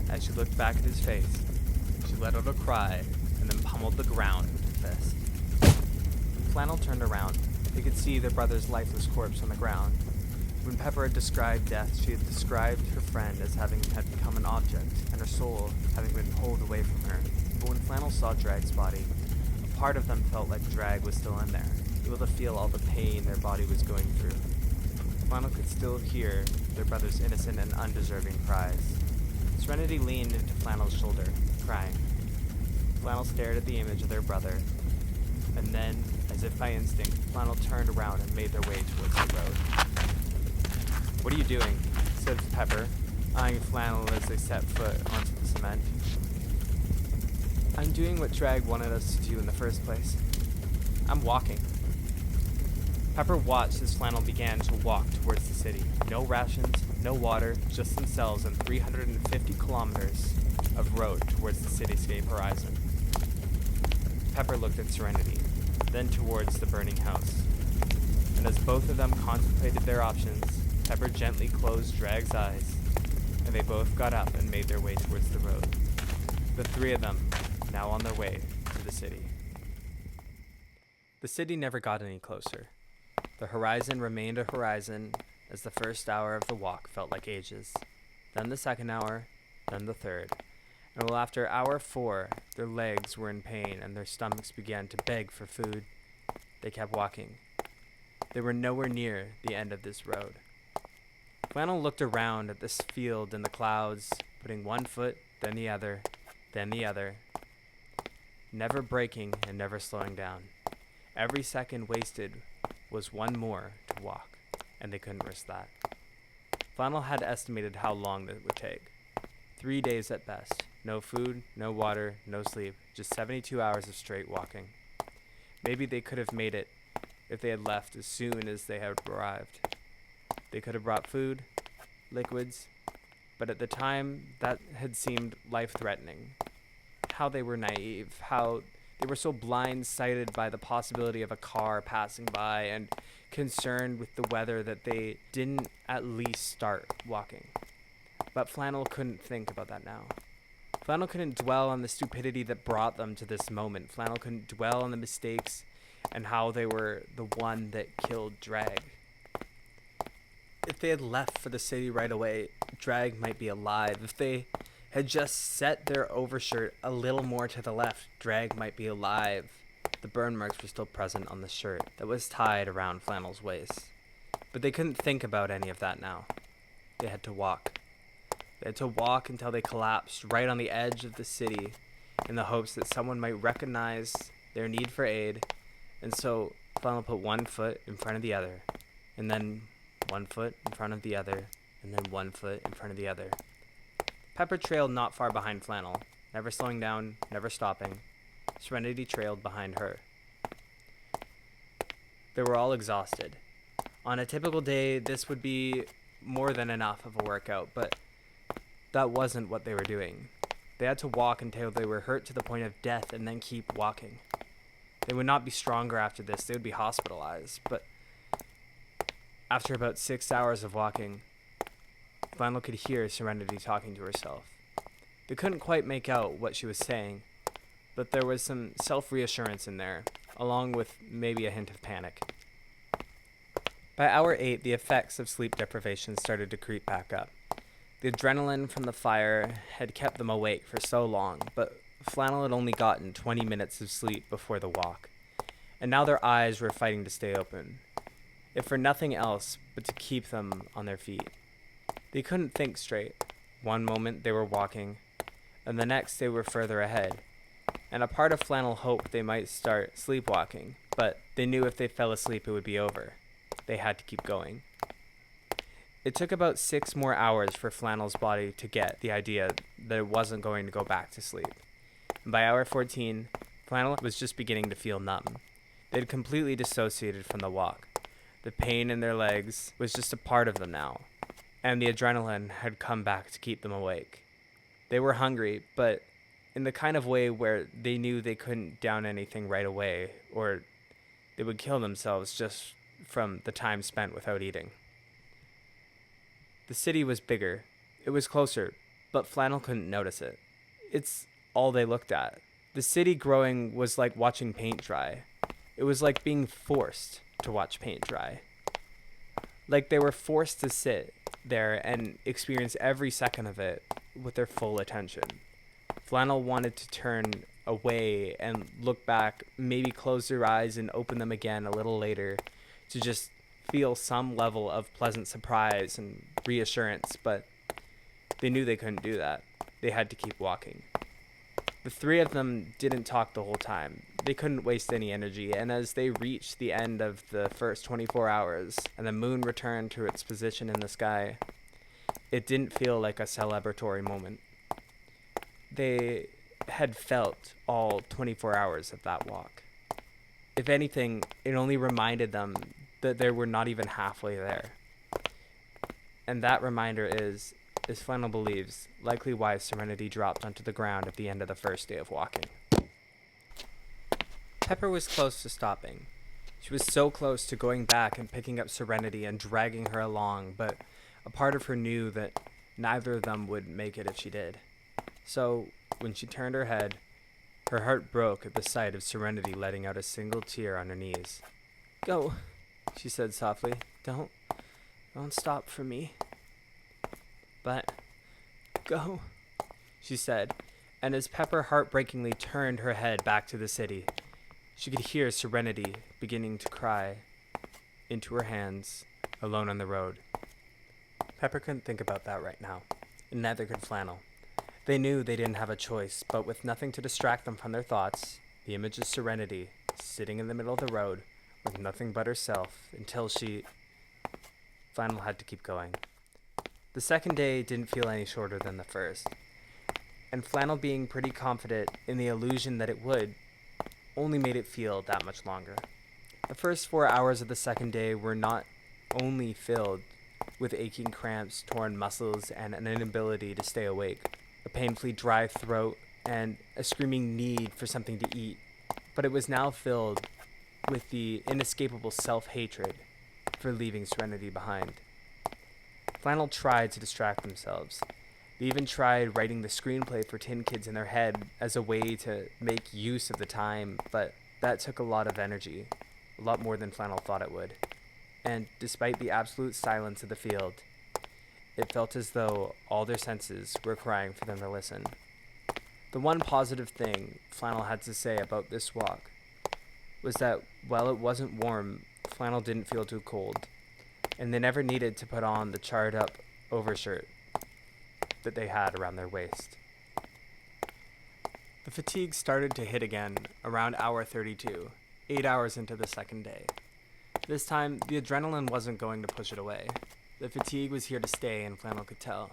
as she looked back at his face, she let out a cry and then pummeled the ground with her fist. When Flannel turned around, they could see their brother's lifeless corpse on the ground. When Pepper had described death, she had described her friend as having had become an object, and her soul having been pulled away from her. But when Flannel saw Drag's body, a part of them felt like Drag was still in there, able to feel all the pain their body was going through. Flannel could still hear their brother's innocent and undeserving cries. Serenity leaned into Flannel's shoulder, crying. Flannel stared at the image of their brother, and then, as if by instinct, Flannel turned around and made their way towards the road. What are you doing? Said Pepper, eyeing Flannel as they set foot onto the cement. I'm doing what Drag wanted us to do in the first place. I'm walking. Pepper watched as Flannel began to walk towards the city. No rations, no water, just themselves and 350 kilometers of road towards the cityscape horizon. Pepper looked at Serenity, then towards the burning house. And as both of them contemplated their options, Pepper gently closed Drag's eyes, and they both got up and made their way towards the road. The three of them, now on their way to the city. The city never got any closer. The horizon remained a horizon as the first hour of the walk felt like ages, then the second hour, then the third. And while after hour 4, their legs were in pain and their stomachs began to beg for food, they kept walking. They were nowhere near the end of this road. Flannel looked around at this field and the clouds, putting one foot, then the other, never breaking and never slowing down. Every second wasted was one more to walk, and they couldn't risk that. Flannel had estimated how long that would take. 3 days at best. No food, no water, no sleep, just 72 hours of straight walking. Maybe they could have made it if they had left as soon as they had arrived. They could have brought food, liquids, but at the time that had seemed life-threatening. How they were naive, how they were so blindsided by the possibility of a car passing by and concerned with the weather that they didn't at least start walking. But Flannel couldn't think about that now. Flannel couldn't dwell on the stupidity that brought them to this moment. Flannel couldn't dwell on the mistakes and how they were the one that killed Drag. If they had left for the city right away, Drag might be alive. If they had just set their overshirt a little more to the left, Drag might be alive. The burn marks were still present on the shirt that was tied around Flannel's waist. But they couldn't think about any of that now. They had to walk. They had to walk until they collapsed right on the edge of the city in the hopes that someone might recognize their need for aid and so Flannel put one foot in front of the other, and then one foot in front of the other, and then one foot in front of the other. Pepper trailed not far behind Flannel, never slowing down, never stopping. Serenity trailed behind her. They were all exhausted. On a typical day, this would be more than enough of a workout, but that wasn't what they were doing. They had to walk until they were hurt to the point of death and then keep walking. They would not be stronger after this. They would be hospitalized, but after about 6 hours of walking, Flannel could hear Serenity talking to herself. They couldn't quite make out what she was saying, but there was some self-reassurance in there, along with maybe a hint of panic. By hour 8, the effects of sleep deprivation started to creep back up. The adrenaline from the fire had kept them awake for so long, but Flannel had only gotten 20 minutes of sleep before the walk, and now their eyes were fighting to stay open, if for nothing else but to keep them on their feet. They couldn't think straight. One moment they were walking, and the next they were further ahead, and a part of Flannel hoped they might start sleepwalking, but they knew if they fell asleep it would be over. They had to keep going. It took about 6 more hours for Flannel's body to get the idea that it wasn't going to go back to sleep. And by hour 14, Flannel was just beginning to feel numb. They had completely dissociated from the walk. The pain in their legs was just a part of them now, and the adrenaline had come back to keep them awake. They were hungry, but in the kind of way where they knew they couldn't down anything right away, or they would kill themselves just from the time spent without eating. The city was bigger. It was closer, but Flannel couldn't notice it. It's all they looked at. The city growing was like watching paint dry. It was like being forced to watch paint dry. Like they were forced to sit there and experience every second of it with their full attention. Flannel wanted to turn away and look back, maybe close their eyes and open them again a little later to just feel some level of pleasant surprise and reassurance, but they knew they couldn't do that. They had to keep walking. The three of them didn't talk the whole time. They couldn't waste any energy, and as they reached the end of the first 24 hours and the moon returned to its position in the sky, it didn't feel like a celebratory moment. They had felt all 24 hours of that walk. If anything, it only reminded them that they were not even halfway there. And that reminder is, as Flannel believes, likely why Serenity dropped onto the ground at the end of the first day of walking. Pepper was close to stopping. She was so close to going back and picking up Serenity and dragging her along, but a part of her knew that neither of them would make it if she did. So, when she turned her head, her heart broke at the sight of Serenity letting out a single tear on her knees. "Go," she said softly. Don't stop for me." "But, go," she said, and as Pepper heartbreakingly turned her head back to the city, she could hear Serenity beginning to cry into her hands, alone on the road. Pepper couldn't think about that right now, and neither could Flannel. They knew they didn't have a choice, but with nothing to distract them from their thoughts, the image of Serenity, sitting in the middle of the road, with nothing but herself, until Flannel had to keep going. The second day didn't feel any shorter than the first, and Flannel being pretty confident in the illusion that it would, only made it feel that much longer. The first 4 hours of the second day were not only filled with aching cramps, torn muscles, and an inability to stay awake, a painfully dry throat, and a screaming need for something to eat, but it was now filled with the inescapable self-hatred for leaving Serenity behind. Flannel tried to distract themselves. They even tried writing the screenplay for Tin Kids in their head as a way to make use of the time, but that took a lot of energy, a lot more than Flannel thought it would. And despite the absolute silence of the field, it felt as though all their senses were crying for them to listen. The one positive thing Flannel had to say about this walk was that while it wasn't warm, Flannel didn't feel too cold, and they never needed to put on the charred up overshirt that they had around their waist. The fatigue started to hit again around hour 32. 8 hours into the second day. This time, the adrenaline wasn't going to push it away. The fatigue was here to stay, and Flannel could tell.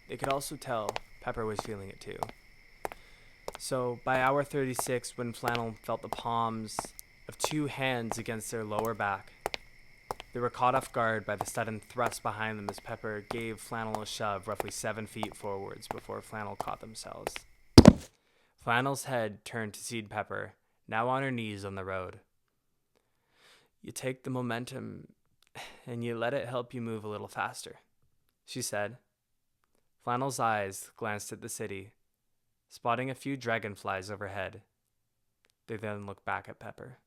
They could also tell Pepper was feeling it too. So, by hour 36, when Flannel felt the palms of 2 hands against their lower back, they were caught off guard by the sudden thrust behind them as Pepper gave Flannel a shove roughly 7 feet forwards before Flannel caught themselves. Flannel's head turned to see Pepper, now on her knees on the road. "You take the momentum and you let it help you move a little faster," she said. Flannel's eyes glanced at the city, spotting a few dragonflies overhead. They then looked back at Pepper.